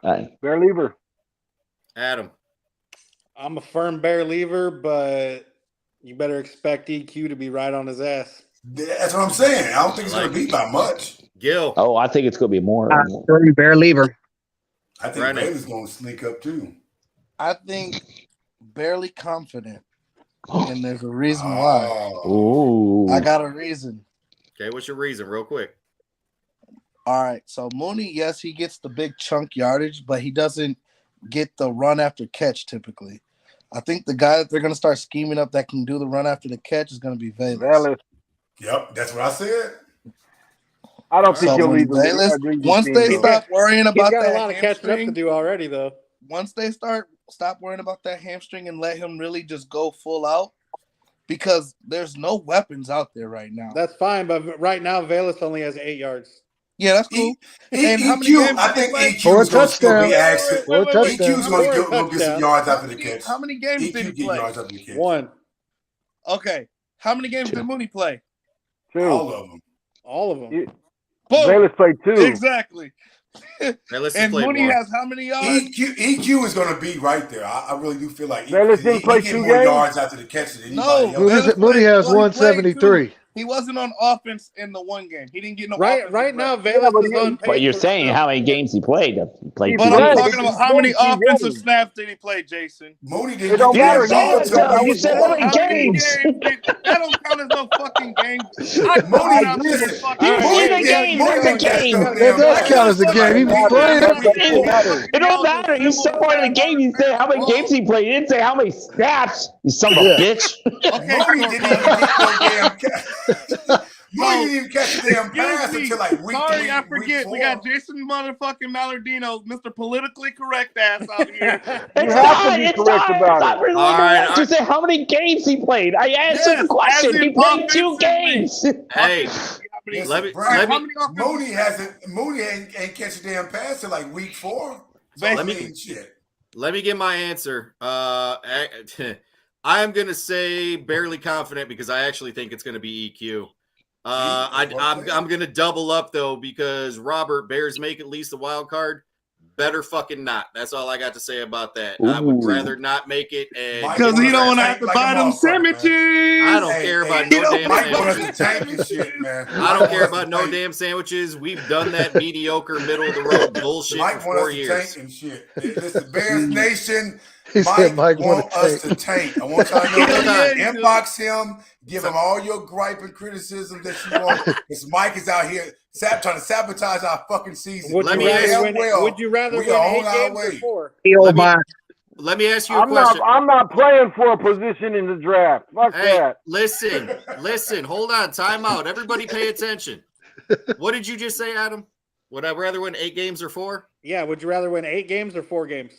Bear lever. Adam. I'm a firm bear lever, but you better expect EQ to be right on his ass. That's what I'm saying. I don't think it's gonna be by much. Gil. Oh, I think it's gonna be more. Firm bear lever. I think Brennan. Bailey's gonna sneak up too. I think barely confident. And there's a reason why. Ooh. I got a reason. Okay, what's your reason, real quick? All right. So Mooney, yes, he gets the big chunk yardage, but he doesn't get the run after catch typically. I think the guy that they're going to start scheming up that can do the run after the catch is going to be Velus. Yep, that's what I said. I don't think he'll leave Once they stop worrying about He's got that a lot of catching up to hamstring, do already, though. once they stop worrying about that hamstring and let him really just go full out, because there's no weapons out there right now. That's fine, but right now Velus only has 8 yards. Yeah, that's cool. And how many games I did he think play? EQ is going to still be asking. Four touchdowns. EQ's going to go get some yards after the catch. How many games did he EQ get play? yards after the catch. 1. Okay. How many games did Mooney play? 2. All of them. All of them. Boom. Velus played 2. Exactly. Velus And played Mooney 1. has how many yards? EQ is going to be right there. I really do feel like Velus he didn't play get 2 more games? yards after the catch than No. anybody else. Velus Mooney played- has well, he played 173. two. He wasn't on offense in the one game. He didn't get no Right offensive now, reps. Velus is on pace. But you're for- saying how many games he played? He played But two I'm games. talking about how many offensive snaps did he play, Jason? Mooney It didn't don't get matter. that ball You till said week how one. many games? That don't count as no fucking game. I Mooney, caught out listen, there fucking You Mooney said a didn't- game. Mooney That's a didn't catch game. no That damn does ball. count as a game. He was playing. It don't matter. You said part of the game. You said how many games he played. You didn't say how many snaps. You son of a bitch. Okay, Mooney didn't even get no damn catch. Mooney didn't even catch the damn pass until like week Sorry, 3, I week forget. 4. We got Jason motherfucking Mallardino, Mr. Politically Correct ass out here. It's not. It's not. It's not really All right, correct to say how many games he played. I answered the question. He played 2 games. Hey, Listen, let me. Mooney ain't catch a damn pass till like week 4. So Let me get my answer. I'm gonna say barely confident because I actually think it's gonna be EQ. I'm gonna double up though because Robert, Bears make at least a wild card. Better fucking not. That's all I got to say about that. I would rather not make it. Because he don't want to have to buy them sandwiches. I don't care about no damn sandwiches. I don't care about no damn sandwiches. We've done that mediocre, middle of the road bullshit Mike for 4 years. And shit. Listen, Bears Nation. He said Mike want us to tank. I want y'all to know that. Yeah, Inbox him. Give him all your gripe and criticism that you want. Because Mike is out here trying to sabotage our fucking season. Would you rather win 8 games or 4? Let me ask you a question. I'm not playing for a position in the draft. Fuck that. Listen. Hold on. Time out. Everybody pay attention. What did you just say, Adam? Would I rather win 8 games or 4? Yeah. Would you rather win 8 games or 4 games?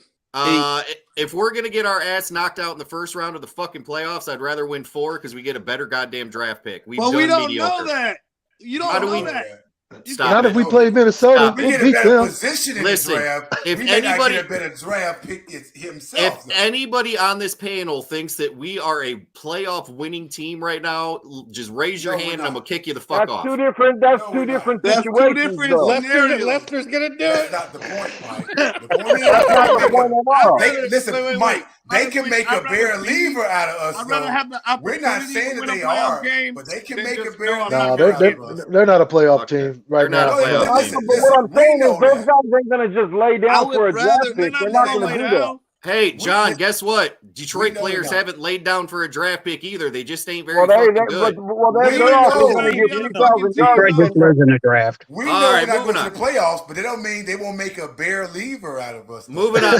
If we're gonna get our ass knocked out in the first round of the fucking playoffs, I'd rather win 4 because we get a better goddamn draft pick. We don't know that. You don't know that. Stop Not it. if we play Minnesota. We We'll get a beat better them. position in Listen, the draft. if we may not anybody- get a better draft pick himself. If anybody on this panel thinks that we are a playoff winning team right now, just raise your hand and I'm gonna kick you the fuck off. Two different. That's two different situations. though. Lester's gonna do That's it. not the point, Mike. The point is, listen, Mike, they can make a bear lever out of us. I'd rather have the We're not opportunity saying to that win a they playoff are, game but they can than make a just bear go on lever that. out of us. They're not a playoff team right They're now. not a playoff But what I'm saying is those guys ain't gonna just lay I down for a would draft rather. pick. They're They're not not gonna gonna do lay that. down. Hey, John, guess what? We Detroit know players they're not. haven't laid down for a draft pick either. They just ain't very Well, they're fucking good. also know. gonna get Yeah, 3,000 Detroit yards. just lives in a draft. We All know right, we're not moving going to the playoffs, but they don't mean they won't make a bear lever out of us. Moving on.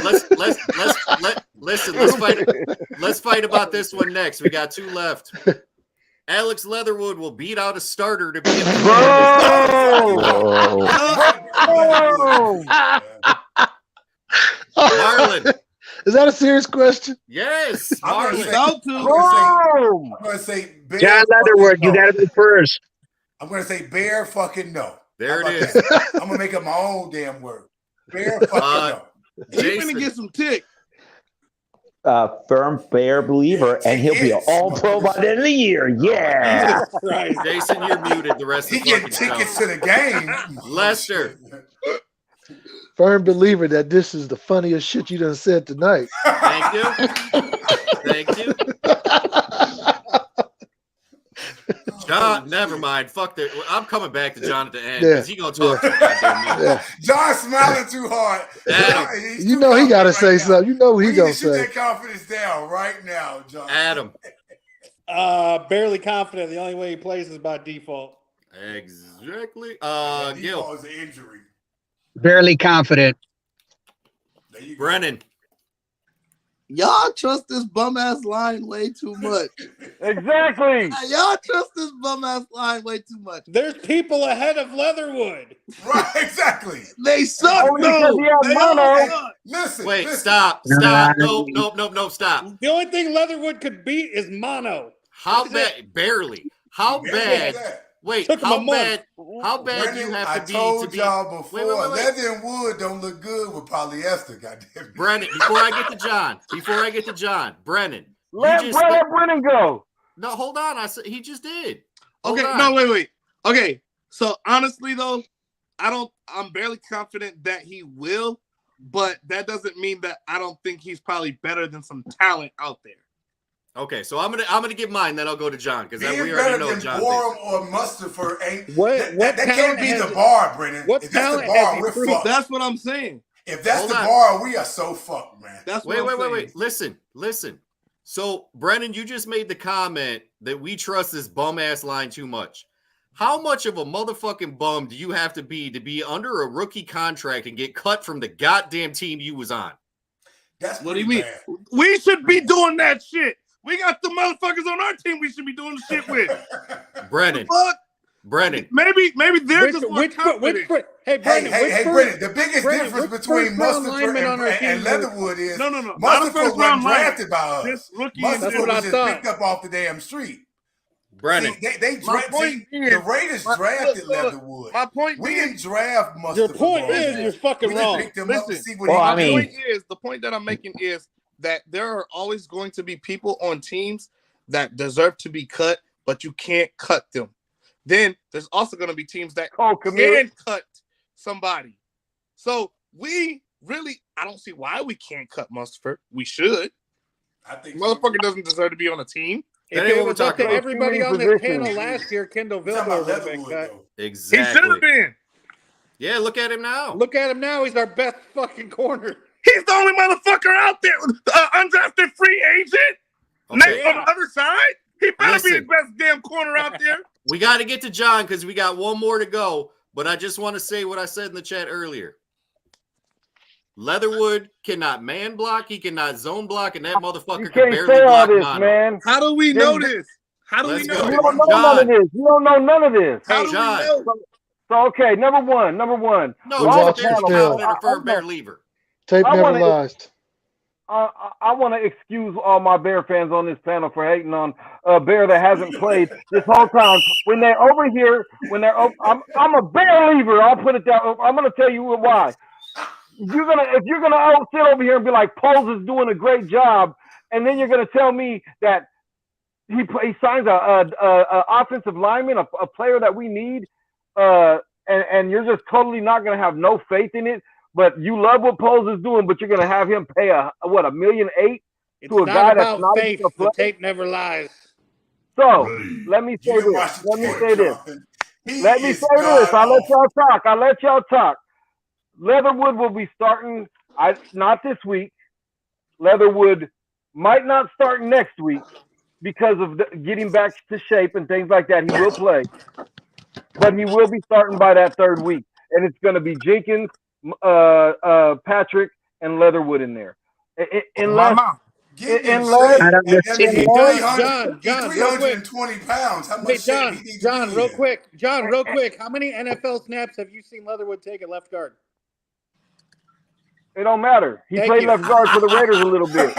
Let's fight about this one next. We got 2 left. Alex Leatherwood will beat out a starter to be a Marlon. Is that a serious question? Yes, I'm Marlon. going to say bear. John Leatherwood, you got to be first. I'm going to say bear fucking no. There How it about is. that? I'm going to make up my own damn word. Bear fucking no. He's Jason. gonna get some tick. Firm bear believer, and he'll be an all-pro by the end of the year. Yeah. Jason, you're muted the rest He of the getting fucking tickets show. to the game. Lester. Firm believer that this is the funniest shit you done said tonight. Thank you. Thank you. John, never mind. Fuck that. I'm coming back to John at the end because he gonna talk to goddamn me. John smiling too hard. You know he got to say something. You know what he We gonna need to shoot say. that confidence down right now, John. Adam. Barely confident. The only way he plays is by default. Exactly. Default Gil. is an injury. Barely confident. Brennan. Y'all trust this bum ass line way too much. Exactly. Y'all trust this bum ass line way too much. There's people ahead of Leatherwood. Right, exactly. They suck Only because though. he has They mono. all suck. Listen. Wait, listen. stop. No, stop. The only thing Leatherwood could beat is mono. How bad? Barely. How bad? Wait, Took him a how month. bad do you have I to be told to be? y'all before, Wait. leather and wood don't look good with polyester. Goddamn. Brennan, before I get to John, Brennan. Let Brennan go. No, hold on. I said he just did. Hold Okay, on. no, wait. Okay, so honestly though, I'm barely confident that he will, but that doesn't mean that I don't think he's probably better than some talent out there. Okay, so I'm gonna give mine, then I'll go to John because Being we better already know than John. Borum or Mustapher ain't What that can't be the bar, Brennan. What If that's the talent bar, has he we're proved? fucked. That's what I'm saying. If that's Hold the on. bar, we are so fucked, man. That's what Wait. Listen. So, Brennan, you just made the comment that we trust this bum ass line too much. How much of a motherfucking bum do you have to be under a rookie contract and get cut from the goddamn team you was on? That's What do you mean? We should be doing that shit. We got the motherfuckers on our team we should be doing the shit with. Brennan. Fuck. Brennan. Maybe they're just more confident. Hey, Brennan, the biggest difference between Mustipher and Leatherwood is not a Mustipher first wasn't round drafted by lineman. us. This rookie and Mustipher was just picked up off the damn street. Brennan. See, the Raiders drafted Leatherwood. My point we is, didn't draft Mustipher. Your point is you're fucking we wrong. Just picked him up to see what the point that I'm making is that there are always going to be people on teams that deserve to be cut, but you can't cut them. Then there's also going to be teams that can cut somebody. So we really, I don't see why we can't cut Mustipher. We should. I think motherfucker doesn't deserve to be on a team. That If ain't it what was we're up to talking everybody about. on this panel last year, Kendall Vildor would have been cut. Exactly. He should have been. Yeah, look at him now. Look at him now. He's our best fucking corner. He's the only motherfucker out there. Undrafted free agent. Okay. On the other side, he better be the best damn corner out there. We got to get to John because we got one more to go. But I just want to say what I said in the chat earlier. Leatherwood cannot man block. He cannot zone block, and that motherfucker can barely say all block this, mono. man. How do we know this? How do we know? You don't know none of this. You don't know none of this. How do we know? So okay, number one. No, Watch Bear still. confident or Bear lever. Tape never lies. I want to excuse all my Bear fans on this panel for hating on a Bear that hasn't played this whole time. When they're over here, I'm a Bear lever. I'll put it down. I'm going to tell you why. If you're gonna sit over here and be like, Poles is doing a great job, and then you're gonna tell me that he signs a offensive lineman, a player that we need, and you're just totally not gonna have no faith in it. But you love what Poles is doing, but you're gonna have him pay $1.8 million to a guy that's not faith. even a player? The tape never lies. So let me say this. Let me say this. I'll let y'all talk. Leatherwood will be starting. Not this week. Leatherwood might not start next week because of getting back to shape and things like that. He will play, but he will be starting by that third week, and it's going to be Jenkins, Patrick, and Leatherwood in there. Unless John, real quick. 320 pounds. How much John, real quick. How many NFL snaps have you seen Leatherwood take at left guard? It don't matter. He played left guard for the Raiders a little bit.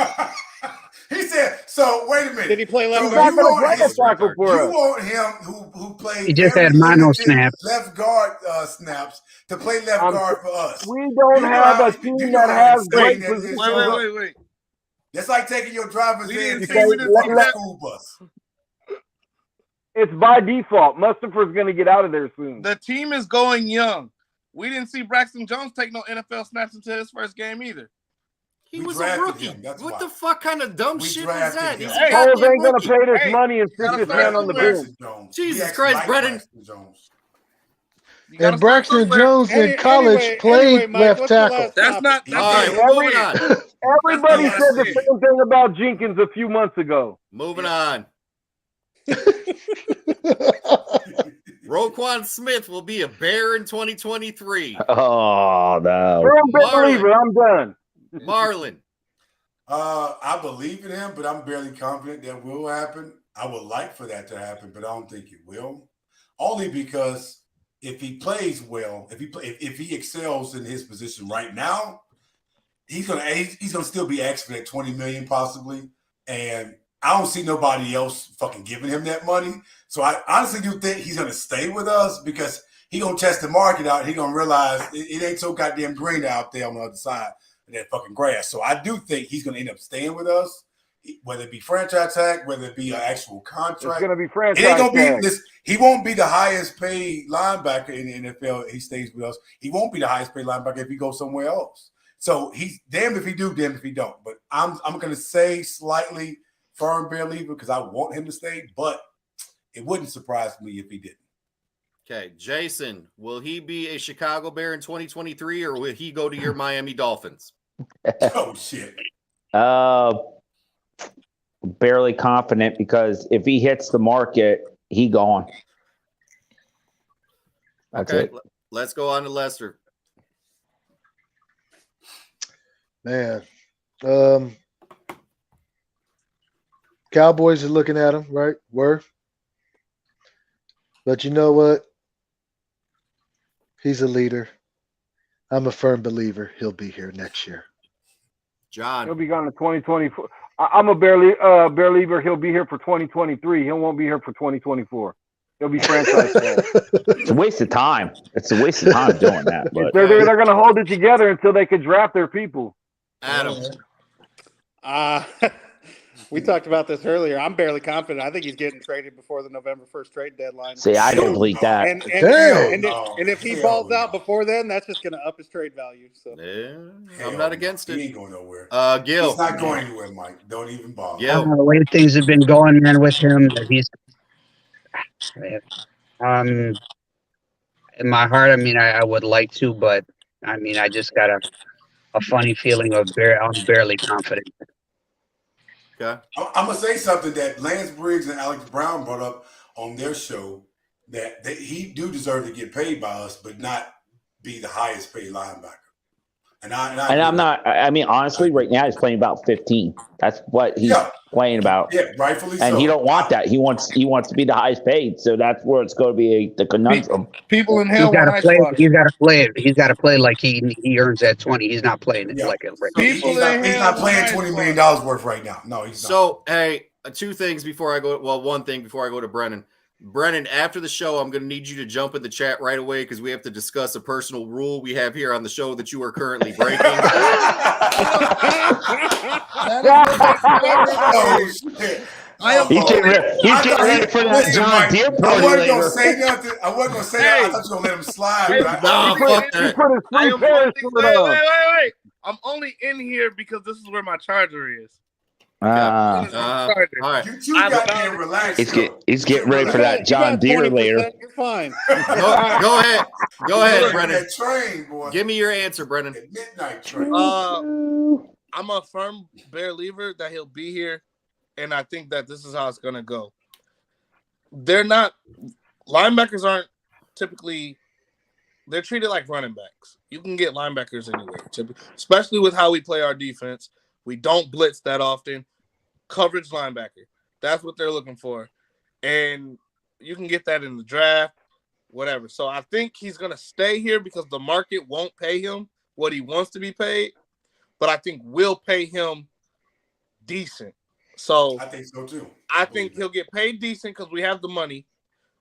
He said, so wait a minute. Did he play left So guard? you want him who played He just had mono snaps. left guard snaps to play left guard for us. We don't have a team that has great positions. Wait. That's like taking your driver's ed and school bus. It's by default. Mustipher's going to get out of there soon. The team is going young. We didn't see Braxton Jones take no NFL snaps until his first game either. He was a rookie. What the fuck kind of dumb shit was that? He's Hey, Poles ain't going to pay this money and sit this man on the bench. Jesus Christ, Brennan. And Braxton Jones in college played left tackle. That's not. Everybody said the same thing about Jenkins a few months ago. Moving on. Roquan Smith will be a Bear in 2023. Oh no! I'm done. Marlon. I believe in him, but I'm barely confident that will happen. I would like for that to happen, but I don't think it will. Only because if he plays well, if he excels in his position right now, he's gonna still be asked for that $20 million possibly, and I don't see nobody else fucking giving him that money. So I honestly do think he's going to stay with us because he's going to test the market out. He's going to realize it ain't so goddamn green out there on the other side of that fucking grass. So I do think he's going to end up staying with us, whether it be franchise tag, whether it be an actual contract. It's going to be franchise it ain't gonna tag. be this. He won't be the highest paid linebacker in the NFL. He stays with us. He won't be the highest paid linebacker if he goes somewhere else. So he's damned if he do, damned if he don't. But I'm going to say slightly firm Bear lever because I want him to stay, but it wouldn't surprise me if he didn't. Okay, Jason, will he be a Chicago Bear in 2023 or will he go to your Miami Dolphins? Oh, shit. Barely confident because if he hits the market, he gone. That's it. Let's go on to Lester. Man. Cowboys are looking at him, right? But you know what? He's a leader. I'm a firm believer he'll be here next year. John. He'll be gone in 2024. I'm a Bear leaver. He'll be here for 2023. He won't be here for 2024. He'll be franchise tag. It's a waste of time. It's a waste of time doing that. But They're going to hold it together until they can draft their people. Adam. We talked about this earlier. I'm barely confident. I think he's getting traded before the November 1st trade deadline. see, I don't believe that. And if he balls out before then, that's just going to up his trade value. So I'm not against it. He ain't going nowhere. Gil. He's not going anywhere, Mike. Don't even bother. The way things have been going, man, with him, he's in my heart. I mean, I would like to, but I mean, I just got a funny feeling of I'm barely confident. Okay. I'm gonna say something that Lance Briggs and Alex Brown brought up on their show that he do deserve to get paid by us, but not be the highest paid linebacker. And I'm not. I mean, honestly, right now he's playing about 15. That's what he's playing about. Yeah, rightfully and so. he don't want that. He wants to be the highest paid. So that's where it's going to be the conundrum. People in hell. He's got to play. He's got to play it. He's got to play like he earns that 20. He's not playing it like it. Right He's not playing $20 million worth right now. No, he's not. So, hey, two things before I go. Well, one thing before I go to Brennan. Brennan, after the show, I'm going to need you to jump in the chat right away because we have to discuss a personal rule we have here on the show that you are currently breaking. He's getting ready for that John Deere party I wasn't later. going to say nothing. I wasn't going to say that. I thought you were going to let him slide. Wait. I'm only in here because this is where my charger is. You two got there relaxed. He's getting ready for that John Deere later. You're fine. Go ahead. Go ahead, Brennan. That train, boy. Give me your answer, Brennan. Midnight train. I'm a firm Bear believer that he'll be here, and I think that this is how it's gonna go. Linebackers aren't typically. They're treated like running backs. You can get linebackers anywhere, especially with how we play our defense. We don't blitz that often. Coverage linebacker. That's what they're looking for. And you can get that in the draft, whatever. So I think he's going to stay here because the market won't pay him what he wants to be paid. But I think we'll pay him decent. So I think so too. I think he'll get paid decent because we have the money.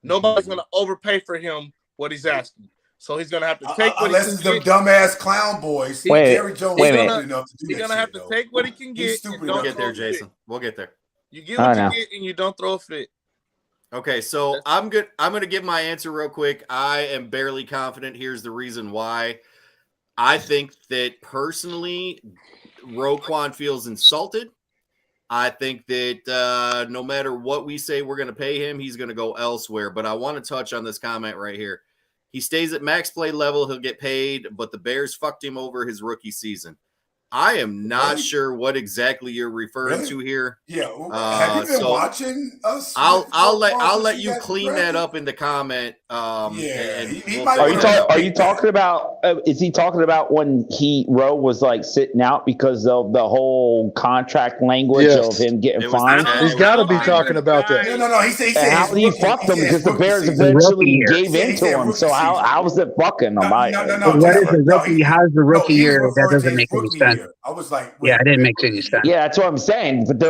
Nobody's going to overpay for him what he's asking. So he's gonna have to take what unless he it's can them get. dumbass clown boys. Gary Jones wait a minute. stupid enough to do He's that gonna have shit, to take what he can get. We'll get there, Jason. We'll get there. You get what you get, and you don't throw a fit. Okay, so I'm good. I'm going to give my answer real quick. I am barely confident. Here's the reason why. I think that personally, Roquan feels insulted. I think that no matter what we say we're going to pay him, he's going to go elsewhere. But I want to touch on this comment right here. He stays at max play level. He'll get paid, but the Bears fucked him over his rookie season. I am not sure what exactly you're referring to here. Yeah, have you been watching us? I'll let you clean that up in the comment. Are you talking about? Is he talking about when Rowe was like sitting out because of the whole contract language of him getting fined? He's got to be talking about that. No. He said how he fucked him because the Bears eventually gave in to him. So how was it fucking him? No. What is the rookie? How's the rookie year? That doesn't make any sense. I was like, yeah, it didn't make any sense. Yeah, that's what I'm saying. But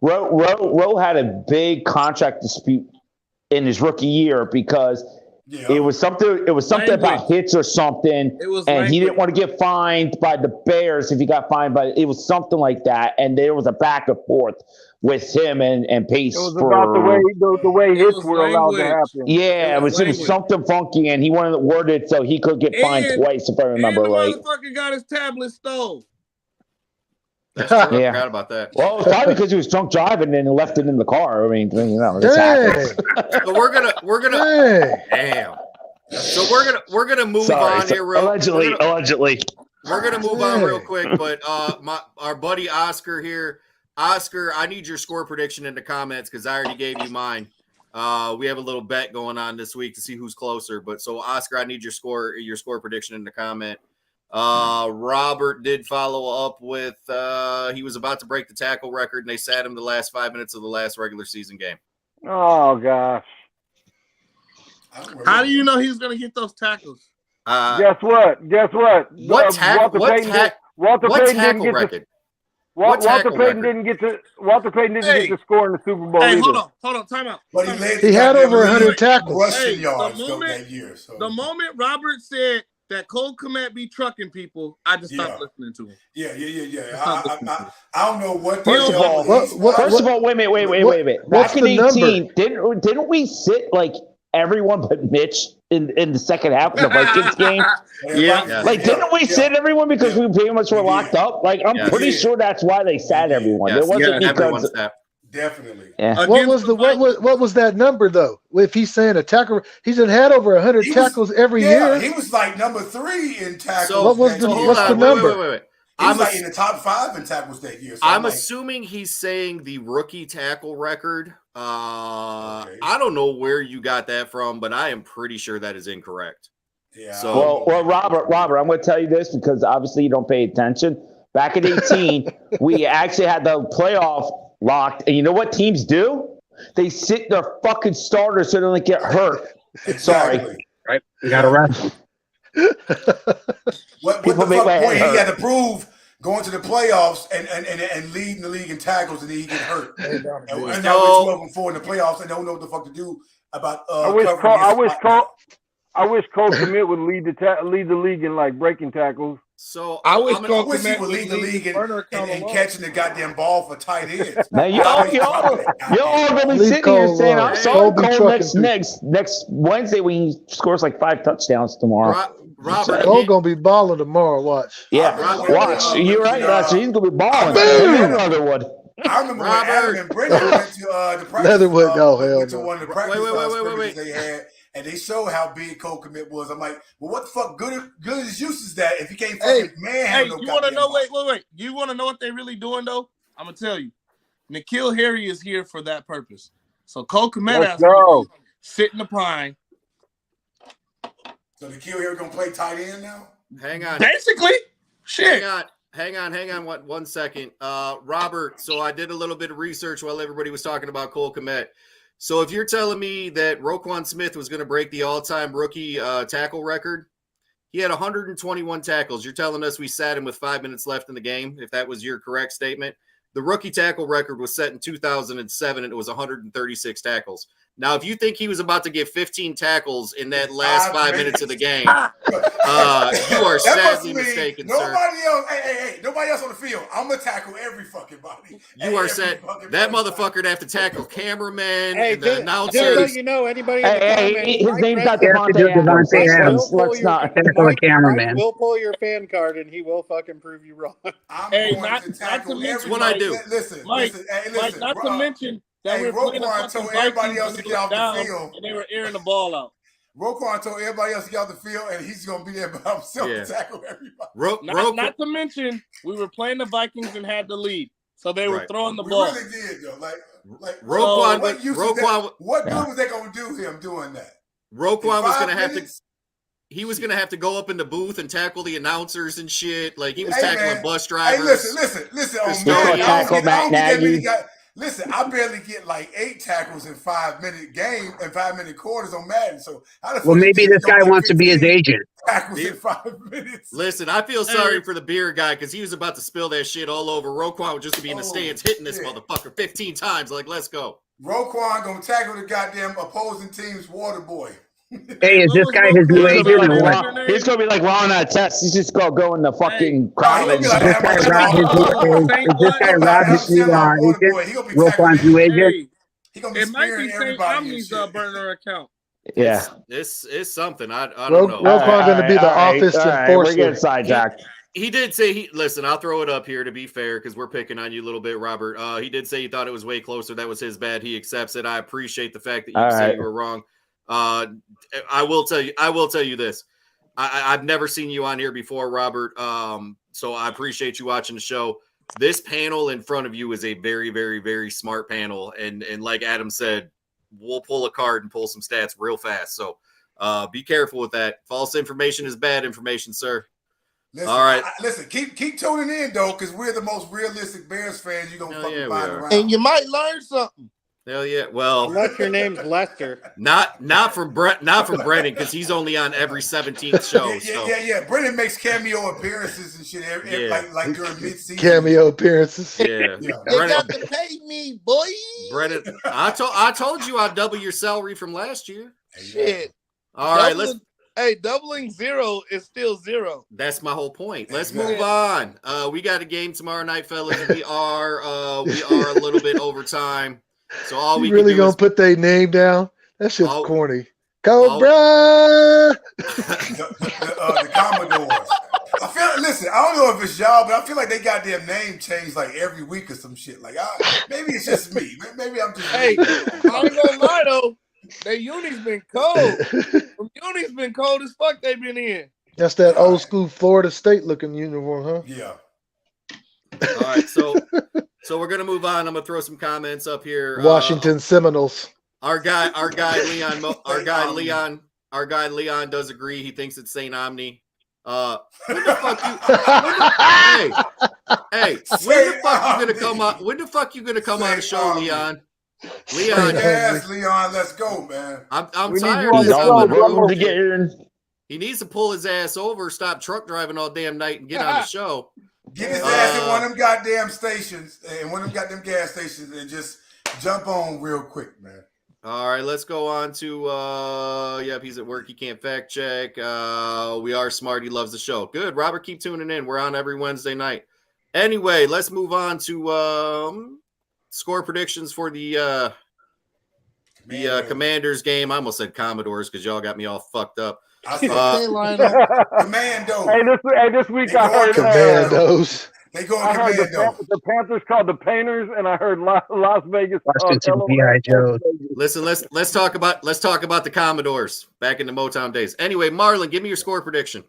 Rowe had a big contract dispute in his rookie year because it was something. It was something about hits or something, and he didn't want to get fined by the Bears if he got fined by. It was something like that, and there was a back and forth with him and Pace. It was about the way hits were allowed to happen. Yeah, it was something funky, and he wanted it worded so he could get fined twice, if I remember right. The motherfucker got his tablet stole. That's true. I forgot about that. Well, it was probably because he was drunk driving and left it in the car. I mean, this happens. So we're gonna damn. So we're gonna move on here. Allegedly. We're gonna move on real quick, but our buddy Oscar here. Oscar, I need your score prediction in the comments because I already gave you mine. We have a little bet going on this week to see who's closer. But so Oscar, I need your score prediction in the comment. Robert did follow up with he was about to break the tackle record and they sat him the last 5 minutes of the last regular season game. Oh gosh. How do you know he's going to get those tackles? Guess what? What tackle? Walter Payton didn't get record? Walter Payton didn't get to score in the Super Bowl. Hey, either. hold on, time out. But he had over 100 tackles. Rushing yards that year. So. The moment Robert said that Cole Kmet be trucking people, I just stopped listening to him. Yeah. I don't know what. First of all, wait a minute. Back in 18, didn't we sit like everyone but Mitch in the second half of the Vikings game? Didn't we sit everyone because we pretty much were locked up? Like, I'm pretty sure that's why they sat everyone. It wasn't because. Definitely. Yeah. What was that number though? If he's saying a tackle, he's had over 100 tackles every year. He was like number 3 in tackles. So what's the number? Wait. He was like in the top 5 in tackles that year. So I'm assuming he's saying the rookie tackle record. I don't know where you got that from, but I am pretty sure that is incorrect. Yeah. So, well, Robert, I'm going to tell you this because obviously you don't pay attention. Back in 18, we actually had the playoff locked, and you know what teams do? They sit their fucking starters so they don't get hurt. Exactly. Sorry. Right? You got to rest. What the fuck point he had to prove going to the playoffs and leading the league in tackles, and then he get hurt. And now we're 12-4 in the playoffs and don't know what the fuck to do about I wish Cole Kmet would lead the league in like breaking tackles. So I wish he would lead the league in catching the goddamn ball for tight ends. Man, y'all gonna be sitting here saying I'm sorry, Cole next Wednesday when he scores like 5 touchdowns tomorrow. Robert, Cole gonna be balling tomorrow. Watch. Yeah, watch. You're right. He's gonna be balling. Leatherwood. I remember when Adam and Brendan went to the practice. Leatherwood. Oh hell went to one of the practice scrimmages they had. And they show how big Cole Kmet was. I'm like, well, what the fuck good as use is that if you can't fucking manhandle no you want to know? Wait. You want to know what they really doing though? I'm gonna tell you. N'Keal Harry is here for that purpose. So Cole Kmet has to sit in the prime. So N'Keal Harry gonna play tight end now? Hang on. Basically, shit. Hang on. One second, Robert. So I did a little bit of research while everybody was talking about Cole Kmet. So if you're telling me that Roquan Smith was going to break the all-time rookie tackle record, he had 121 tackles. You're telling us we sat him with 5 minutes left in the game, if that was your correct statement. The rookie tackle record was set in 2007, and it was 136 tackles. Now, if you think he was about to get 15 tackles in that last 5 minutes of the game, you are sadly mistaken, sir. Nobody else on the field. I'm going to tackle every fucking body. You are sad. That motherfucker'd have to tackle cameraman and the Just announcers. so you know, anybody in the comments, his name's not Devontae Adams. Let's not. Tackle a cameraman. We'll pull your fan card and he will fucking prove you wrong. I'm going to tackle every what I do. Listen, Mike, not to mention that we're playing Roquan told everybody else to get off the field. And they were airing the ball out. Roquan told everybody else to get off the field, and he's going to be there by himself to tackle everybody. Not to mention, we were playing the Vikings and had the lead. So they were throwing the ball. We really did, though. Like Roquan, what good was they going to do him doing that? Roquan was going to have to... He was going to have to go up in the booth and tackle the announcers and shit. Like, he was tackling bus drivers. Hey, listen. On Madden, listen, I barely get like 8 tackles in 5-minute game and 5-minute quarters on Madden. So, maybe this guy wants to be his agent. Tackles in 5 minutes. Listen, I feel sorry for the beer guy because he was about to spill that shit all over. Roquan would just be in the stands hitting this motherfucker 15 times. Like, let's go. Roquan going to tackle the goddamn opposing team's water boy. Hey, is this guy his new agent or what? He's gonna be like Ron Artest. He's just gonna go in the fucking crowd. Is this guy Rob his new agent? Roquan's new agent? It might be St. Omni's burner account. Yeah, this is something. I don't know. Roquan's gonna be the office enforcer. We're getting sidetracked. He did say listen, I'll throw it up here to be fair because we're picking on you a little bit, Robert. He did say he thought it was way closer. That was his bad. He accepts it. I appreciate the fact that you said you were wrong. I will tell you this. I've never seen you on here before, Robert. So I appreciate you watching the show. This panel in front of you is a very, very, very smart panel. And like Adam said, we'll pull a card and pull some stats real fast. So be careful with that. False information is bad information, sir. Listen, all right. Listen, keep tuning in, though, because we're the most realistic Bears fans you're going to fucking find around. And you might learn something. Hell yeah. Well, unless your name's Lester. Not from Brennan, because he's only on every 17th show. Yeah. Brennan makes cameo appearances and shit like during mid-season. Cameo appearances. Yeah. They got to pay me, boy. Brennan, I told you I'd double your salary from last year. Shit. All right, let's. Hey, doubling 0 is still 0. That's my whole point. Let's move on. We got a game tomorrow night, fellas. We are a little bit over time. So all we really can do gonna is put their name down? That shit's corny. Cobra. The Commodores. Listen, I don't know if it's y'all, but I feel like they got their name changed like every week or some shit. Like, maybe it's just me. Maybe I'm just. Hey, I ain't gonna lie though. Their uni's been cold. Them uni's been cold as fuck. They been in. That's that old school Florida State looking uniform, huh? Yeah. All right, so we're gonna move on. I'm gonna throw some comments up here. Washington Seminoles. Our guy Leon does agree. He thinks it's St. Omni. When the fuck you gonna come on the show, Leon? Leon, yes, Leon, let's go, man. I'm tired of this. He needs to pull his ass over, stop truck driving all damn night, and get on the show. Get his ass in one of them goddamn stations and one of them goddamn gas stations and just jump on real quick, man. All right, let's go on to yep, he's at work. He can't fact check. We are smart. He loves the show. Good, Robert, keep tuning in. We're on every Wednesday night. Anyway, let's move on to score predictions for the Commanders game. I almost said Commodores because y'all got me all fucked up. Commando. Hey, this week I heard Commandos. They go I heard Commando. the Panthers called the Painters, and I heard Las Vegas. Listen, let's talk about the Commodores back in the Motown days. Anyway, Marlon, give me your score prediction.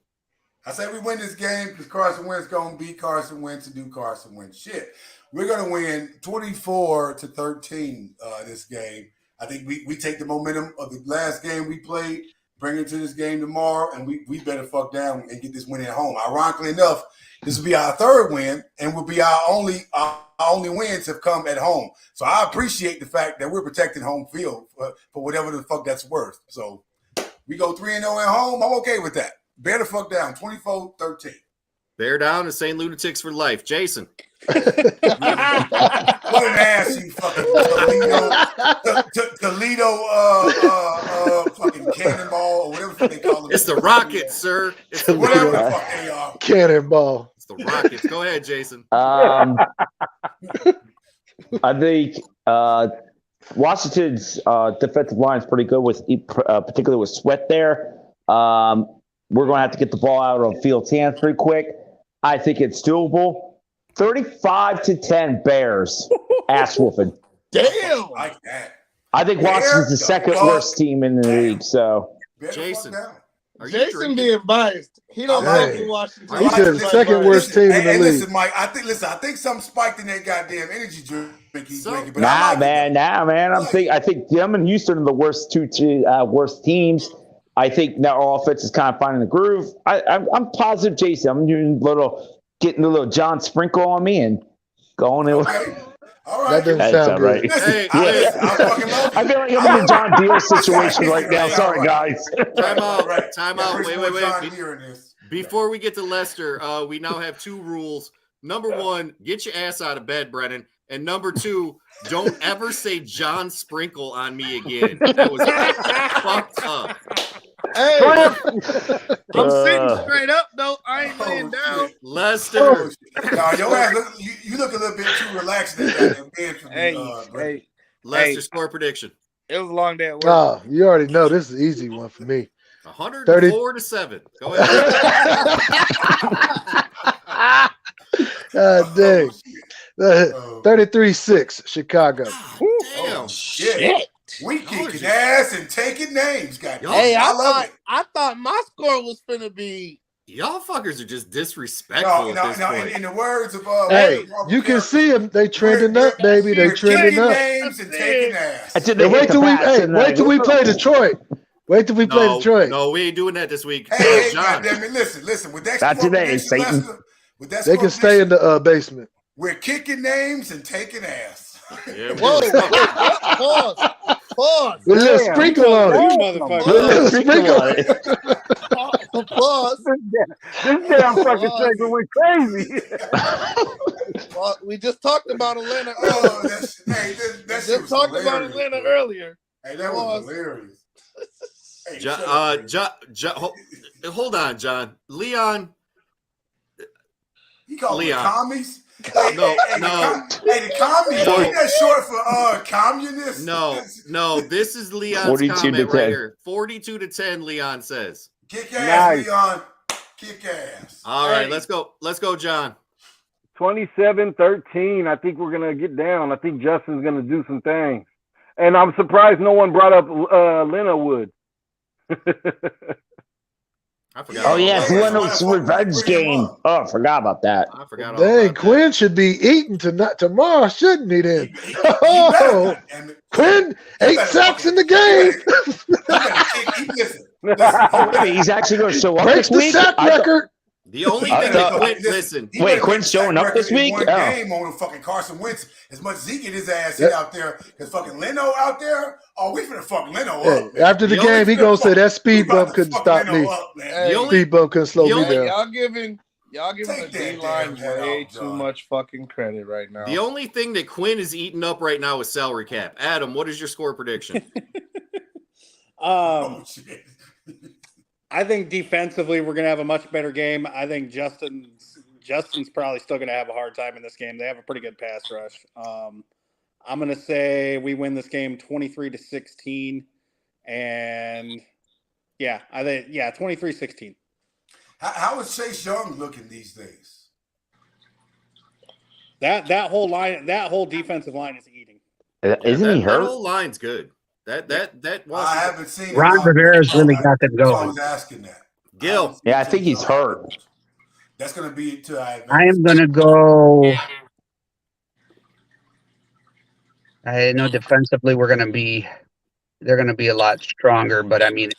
I say we win this game because Carson Wentz gonna beat Carson Wentz and do Carson Wentz shit. We're gonna win 24-13 this game. I think we take the momentum of the last game we played, bring it to this game tomorrow, and we better fuck down and get this win at home. Ironically enough, this will be our third win and will be our only wins have come at home. So I appreciate the fact that we're protecting home field for whatever the fuck that's worth. So we go 3-0 at home. I'm okay with that. Bear the fuck down, 24-13. Bear down and St. Lunatics for life. Jason. What an ass, you fucking Toledo fucking cannonball or whatever they call them. It's the Rockets, sir. It's the whatever the fuck they are. Cannonball. It's the Rockets. Go ahead, Jason. I think Washington's defensive line is pretty good, with particularly with Sweat there. We're going to have to get the ball out of Fields' hands pretty quick. I think it's doable. 35-10 Bears. Ass whooping. Damn. Like that. I think Washington's the second worst team in the league. So, Jason, Jason being biased. He don't like Washington. He said the second worst team in the league. Listen, Mike. I think something spiked in that goddamn energy drink he's drinking. But nah, man. I think them and Houston are the worst worst teams. I think now our offense is kind of finding the groove. I'm positive, Jason. I'm getting a little John Sprinkle on me and going in. Okay. All right. That doesn't sound right. good. Listen, I feel like I'm in a John Deere situation right now. Sorry, guys. Time out. Wait. Before we get to Lester, we now have two rules. Number one, get your ass out of bed, Brennan. And number two, don't ever say John Sprinkle on me again. That was fucked up. Hey, I'm sitting straight up though. I ain't laying down. Lester, your ass you look a little bit too relaxed in that bed for me. Lester, score prediction. It was a long day at work. Oh, you already know this is an easy one for me. 104-7. Go ahead. God dang. 33-6 Chicago. Damn. Shit. We kicking ass and taking names, goddamn. Hey, I love it. I thought my score was finna be. Y'all fuckers are just disrespectful at this point. In the words of hey, you can see them. They trending up, baby. They trending up. Names and taking ass. Wait till we play Detroit. Wait till we play Detroit. No, we ain't doing that this week. Hey, John. goddamn it! Listen. With that not today, Satan. Lester, with that they can stay in the basement. We're kicking names and taking ass. Yeah, Pause. With a little sprinkle on You it. motherfucker. With a little sprinkle on it. Pause. This damn fucking segment went crazy. Well, we just talked about Atlanta Oh, earlier. that shit Just was talked about hilarious, Atlanta bro. earlier. Hey, that was hilarious. Hey, Hold on, John. Leon. You call them Leon. commies? Hey, No. the commies. No. Ain't that short for communist? No. This is Leon's 42 to comment right 10. here. 42-10. Leon says. Kick ass, Leon. Kick ass. All right, let's go. Let's go, John. 27-13. I think we're gonna get down. I think Justin's gonna do some things, and I'm surprised no one brought up Leonard. I forgot. Oh yeah, it's Leonard's revenge game. Oh, I forgot about that. I forgot. Dang, Quinn should be eating tomorrow, shouldn't he? Then, oh, Quinn 8 sacks in the game. Oh, wait, he's actually going to show up Breaks this week. the sack record. The only thing that Quinn, listen. Wait, Quinn's showing up this week? One game on fucking Carson Wentz. As much as he get his ass hit out there, because fucking Leno out there. Oh, we finna fuck Leno up. Man. After the game, he gonna say that speed bump couldn't stop me. Speed bump couldn't slow me down. Y'all giving the D-line way too much fucking credit right now. The only thing that Quinn is eating up right now is salary cap. Adam, what is your score prediction? I think defensively we're going to have a much better game. I think Justin's probably still going to have a hard time in this game. They have a pretty good pass rush. I'm going to say we win this game 23-16, and I think 23-16. How is Chase Young looking these days? That whole line, that whole defensive line is eating. Isn't he hurt? That whole line's good. That was. I haven't seen Ron Rivera's really got them I going. was asking that. Gil. Yeah, I think he's hurt. That's going to be to. I am going to go. I know defensively they're going to be a lot stronger, but I mean,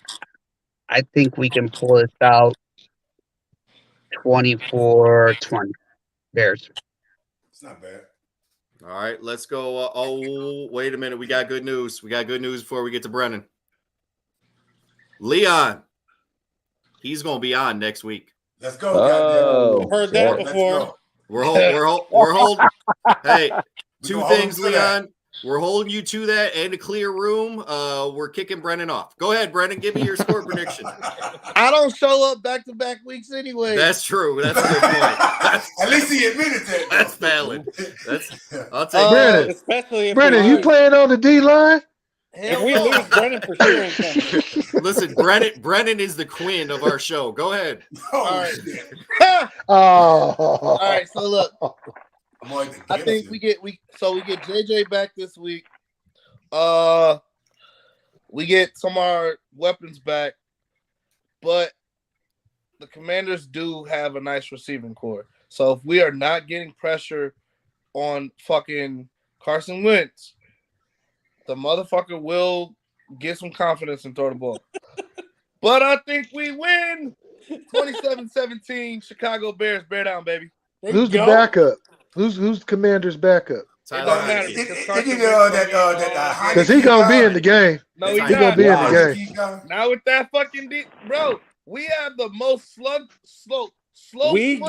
I think we can pull this out 24-20 Bears. It's not bad. All right, let's go. Wait a minute. We got good news. We got good news before we get to Brennan. Leon, he's going to be on next week. Let's go. Goddamn. Heard that before. We're holding. Hey, two things, Leon. We're holding you to that and a clear room. We're kicking Brennan off. Go ahead, Brennan. Give me your score prediction. I don't show up back-to-back weeks anyway. That's true. That's a good point. At least he admitted that. That's valid. I'll take Brennan, especially if Brennan, you playing on the D line? If we lose, Brennan for sure ain't coming. Listen, Brennan is the Quinn of our show. Go ahead. All right. All right. So look, I think we get JJ back this week. We get some of our weapons back, but the Commanders do have a nice receiving core. So if we are not getting pressure on fucking Carson Wentz, the motherfucker will get some confidence and throw the ball. But I think we win 27-17. Chicago Bears, bear down, baby. Who's the backup? Who's Commander's backup? It don't matter because he gonna be in the game. No, he's gonna be in the game. Now with that fucking bro, we have the most slow. We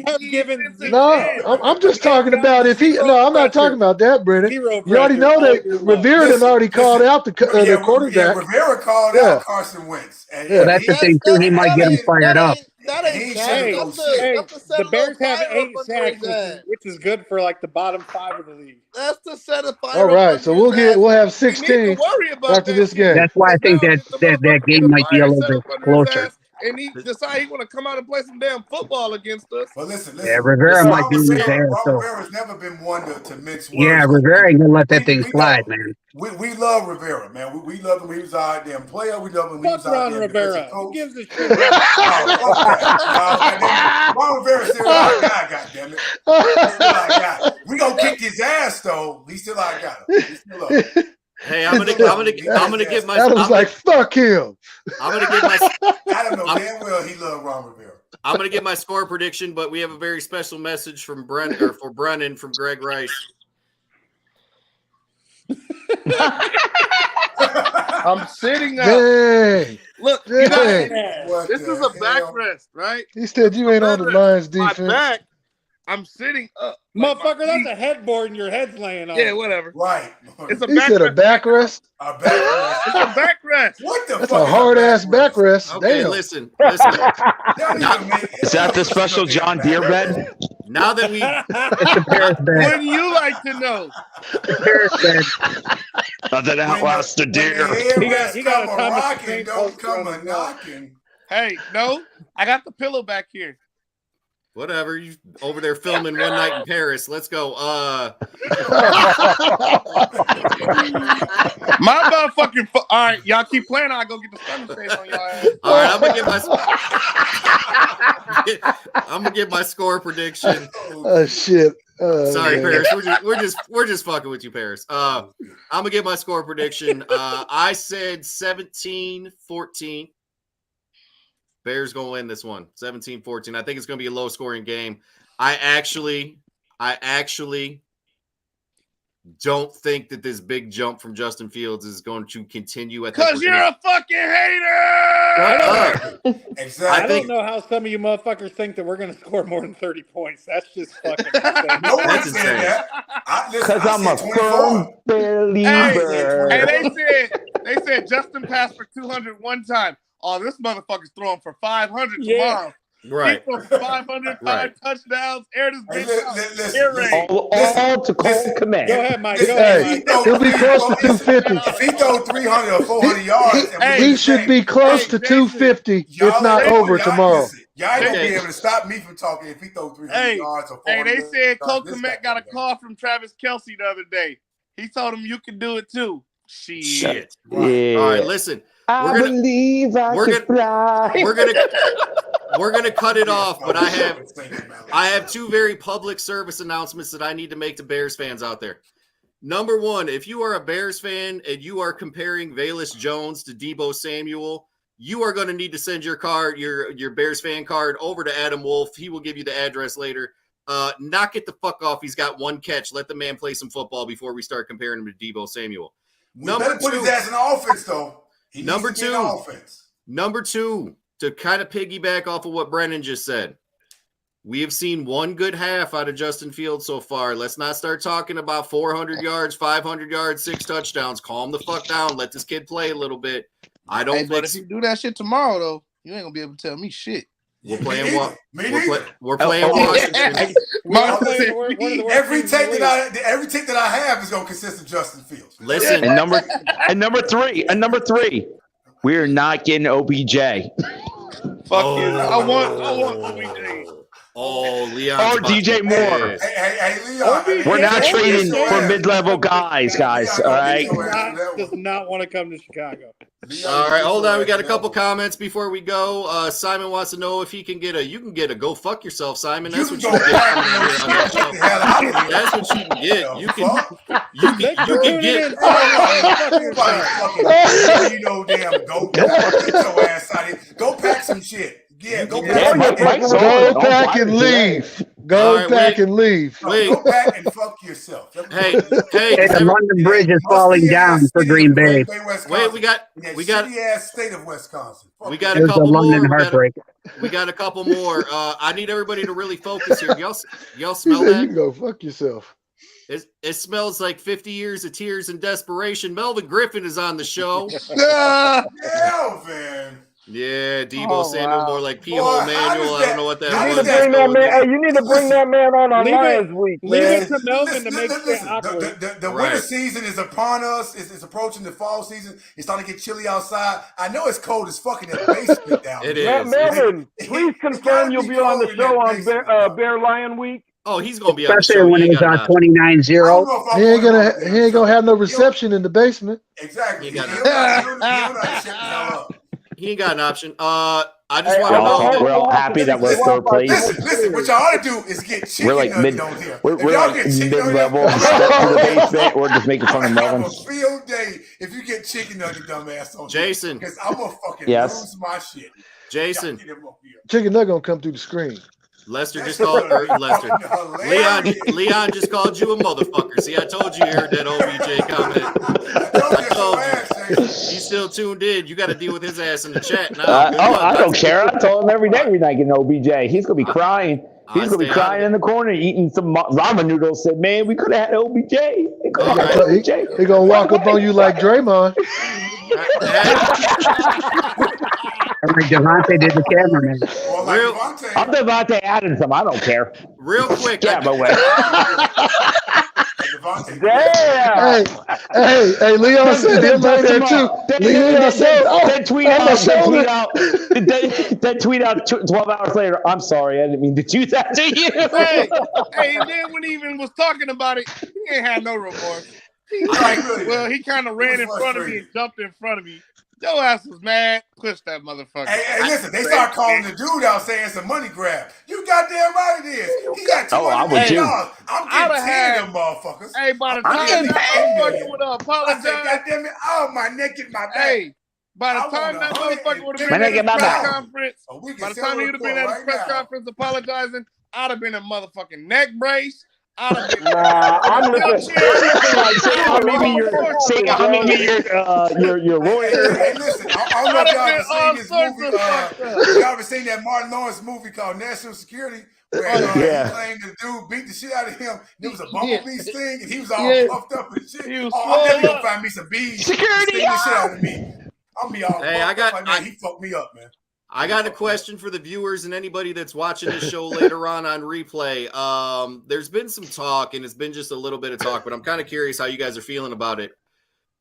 have given. No, I'm just talking about if he. No, I'm not talking about that, Brennan. You already know that Rivera done already called out the quarterback. Yeah, Rivera called out Carson Wentz. And well, that's the thing too. He might get him fired up. That ain't the Bears have 8 sacks, which is good for like the bottom 5 of the league. That's the set of fire. All right, so we'll have 16 after this game. That's why I think that game might be a little bit closer. And he decide he want to come out and play some damn football against us. Well, listen. Yeah, Rivera might be in his ass. Rivera's never been one to mince words. Yeah, Rivera ain't gonna let that thing slide, man. We love Rivera, man. We love him when he was our damn player. We love him when he was Fuck our Ron damn Rivera. coach. Who gives a shit? Ron Rivera's still our guy, goddammit. He's still our guy. We gonna kick his ass though. He's still our guy. He's still up. Hey, I'm gonna get my. Adam's like, fuck him. I'm gonna get my. Adam know damn well he loved Ron Rivera. I'm gonna get my score prediction, but we have a very special message from Brennan from Greg Rice. I'm sitting up. Dang. Look, Dang. this is a backrest, right? He said you ain't on the Lions My defense. back, I'm sitting up. Motherfucker, that's a headboard and your head's laying on. Yeah, whatever. Right. It's a He said a backrest. A backrest. It's a backrest. What the That's fuck? a hard ass backrest. Okay, Damn. listen. Is that the special John Deere bed? Now that we It's the Bears bed. Wouldn't you like to know? The Bears bed. Nothing outlasts the deer. He got a come Thomas rocking, Saint don't poster come on a his wall. knocking. Hey, no, I got the pillow back here. whatever you over there filming One Night in Paris. Let's go. My motherfucking. All right, y'all keep playing. I go get the stunning face on y'all ass. All right, I'm gonna give my score prediction. Oh shit. Sorry, man. Paris. We're just fucking with you, Paris. I'm gonna give my score prediction. I said 17-14. Bears gonna win this one. 17-14. I think it's gonna be a low scoring game. I actually don't think that this big jump from Justin Fields is going to continue at the Because you're a fucking hater. Exactly. I don't know how some of you motherfuckers think that we're going to score more than 30 points. That's just fucking insane. No one That's said insane. that. Because I'm a firm believer. Hey, they said Justin passed for 200 one time. Oh, this motherfucker's throwing for 500 tomorrow. Right. He threw for 500, Right. 5 touchdowns. Air this Hey, bitch out. listen, All to Cole Komet. Go ahead, Mike. Go Hey, ahead, Mike. he'll be close to 250. If he throw 300 or 400 yards, He should be close to 250, if not over tomorrow. Y'all ain't gonna Okay. be able to stop me from talking if he throw 300 yards or 400 Hey, they said Cole yards. Komet got a call from Travis Kelce the other day. He told him you can do it too. Shit. Yeah. All right, listen. I believe I we're can fly. We're gonna cut it off, but I have two very public service announcements that I need to make to Bears fans out there. Number one, if you are a Bears fan and you are comparing Velus Jones to Deebo Samuel, you are going to need to send your card, your Bears fan card, over to Adam Wolf. He will give you the address later. Knock it the fuck off. He's got one catch. Let the man play some football before we start comparing him to Deebo Samuel. We better put his ass in offense, though. Number two, to kind of piggyback off of what Brennan just said, we have seen one good half out of Justin Fields so far. Let's not start talking about 400 yards, 500 yards, 6 touchdowns. Calm the fuck down. Let this kid play a little bit. I don't Hey, but if you do that shit tomorrow, though, you ain't gonna be able to tell me shit. We're playing what? We're Oh, playing Washington. Every take that I have is gonna consist of Justin Fields. Listen, And number three, we're not getting OBJ. Fuck you. I want OBJ. Oh, Leon. Or DJ Moore. Hey, Leon. We're not trading for mid-level guys. All right. Does not want to come to Chicago. All right, hold on. We got a couple comments before we go. Simon wants to know if he can get a go fuck yourself, Simon. That's what you can get. That's what you can get. You can get. You know, damn, go get your ass out of here. Go pack some shit. Yeah, go pack and leave. Go pack and leave. Go pack and fuck yourself. Hey, the London Bridge is falling down for Green Bay. Wait, we got shitty ass state of Wisconsin. We got a There's couple the London more. heartbreak. We got a couple more. I need everybody to really focus here. Y'all smell He said, that? you can go fuck yourself. It smells like 50 years of tears and desperation. Melvin Griffin is on the show. Melvin. Yeah, Deebo Samuel, more like P-hole Manuel. I don't know what that You was. need to bring that man. Hey, you need to bring that man on our Lions week, Leave man. it to Melvin to make shit awkward. The winter season is upon us. It's approaching the fall season. It's starting to get chilly outside. I know it's cold as fucking in the basement down It there. is. Melvin, please confirm you'll be on the show on Bear Lion week. Oh, he's gonna be on the show. Especially when he's on 29-0. He ain't gonna have no reception in the basement. Exactly. He ain't got an option. I just want to know. We're all happy that we're third place. Listen, what y'all ought to do is get chicken We're like nuggets on here. We're If y'all like get chicken mid-level. nuggets- Step to the basement. We're just making fun of have Melvin. a field day if you get chicken nugget dumbass on Jason. because I'm gonna fucking Yes. lose my shit. Jason. Chicken nugget gonna come through the screen. Lester just called Leon just called you a motherfucker. See, I told you heard that OBJ comment. I told you. He's still tuned in. You got to deal with his ass in the chat now. I don't care. I told him every day we're not getting OBJ. He's gonna be crying. He's gonna be crying in the corner, eating some ramen noodles. Said, "Man, we could have had OBJ. He gonna walk up on you like Draymond." Like Devontae did the cameraman. I'm Devontae Adams. I don't care. Real quick. Yeah, but wait. Damn. Hey, Leon said him like that too. Leon said, Then tweet out 12 hours later, I'm sorry, I didn't mean to do that to you. Hey, and then when he even was talking about it, he ain't had no remorse. He's like, well, he kind of ran in front of me and jumped in front of me. Your ass was mad. Push that motherfucker. Hey, listen, they start calling the dude out saying it's a money grab. You goddamn right it is. He got $200 million. I'm getting 10 of them motherfuckers. Hey, by the time that motherfucker would have apologized. Goddamn it, my neck in my back. Hey, by the time that motherfucker would have been at the press conference, by the time he would have been at the press conference apologizing, I'd have been a motherfucking neck brace. I'm listening. Your lawyer. Hey, listen, I don't know if y'all ever seen this movie. Y'all ever seen that Martin Lawrence movie called National Security? Where he claimed the dude beat the shit out of him. There was a bumblebee sting, and he was all puffed up and shit. I'm never gonna find me some bees. Security, sting the shit out of me. I'm be all. Hey, he fucked me up, man. I got a question for the viewers and anybody that's watching this show later on replay. There's been some talk, and it's been just a little bit of talk, but I'm kind of curious how you guys are feeling about it.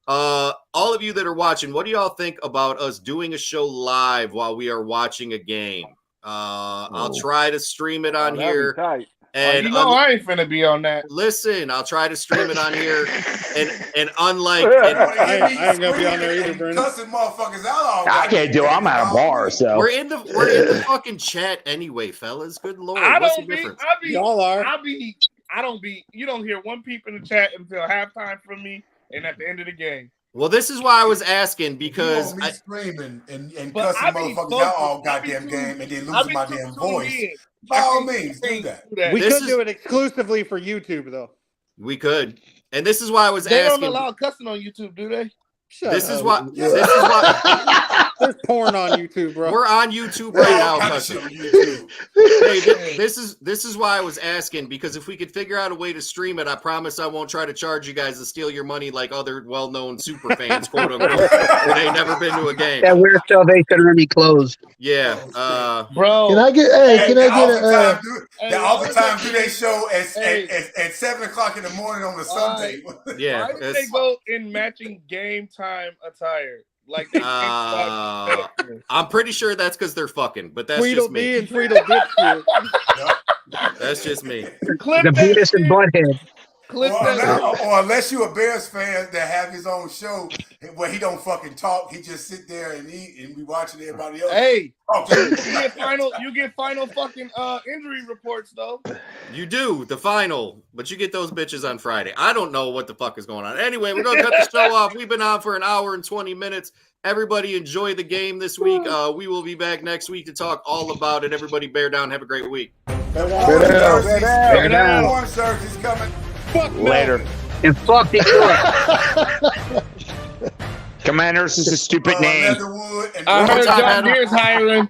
All of you that are watching, what do y'all think about us doing a show live while we are watching a game? I'll try to stream it on here. And I ain't finna be on that. Listen, I'll try to stream it on here. And unlike, I ain't gonna be on there either, Brandon. Cussing motherfuckers out. I can't do it. I'm at a bar, so we're in the fucking chat anyway, fellas. Good lord, what's the difference? Y'all are. You don't hear one peep in the chat until halftime from me, and at the end of the game. Well, this is why I was asking, because I screaming and cussing motherfuckers out all goddamn game and then losing my damn voice. By all means, do that. We could do it exclusively for YouTube, though. We could, and this is why I was asking. They don't allow cussing on YouTube, do they? This is why. There's porn on YouTube, bro. We're on YouTube right now, cussing. Hey, this is why I was asking, because if we could figure out a way to stream it, I promise I won't try to charge you guys to steal your money like other well-known super fans, quote unquote, who ain't never been to a game. That weird Salvation Army closed. Yeah, bro. Can I get? They oftentimes do they show at 7:00 in the morning on a Sunday. Yeah. Why did they go in matching game time attire? Like I'm pretty sure that's because they're fucking, but that's just me. And Tweedledee. That's just me. The Beavis and Butthead. Or unless you're a Bears fan that have his own show where he don't fucking talk, he just sit there and eat and be watching everybody else. Hey, you get final fucking injury reports though. You do the final, but you get those bitches on Friday. I don't know what the fuck is going on. Anyway, we're gonna cut the show off. We've been on for an hour and 20 minutes. Everybody enjoy the game this week. We will be back next week to talk all about it. Everybody bear down. Have a great week. Bear down. One search is coming. Fuck later. And fuck Detroit. Commanders is a stupid name. I heard John Deere's hiring.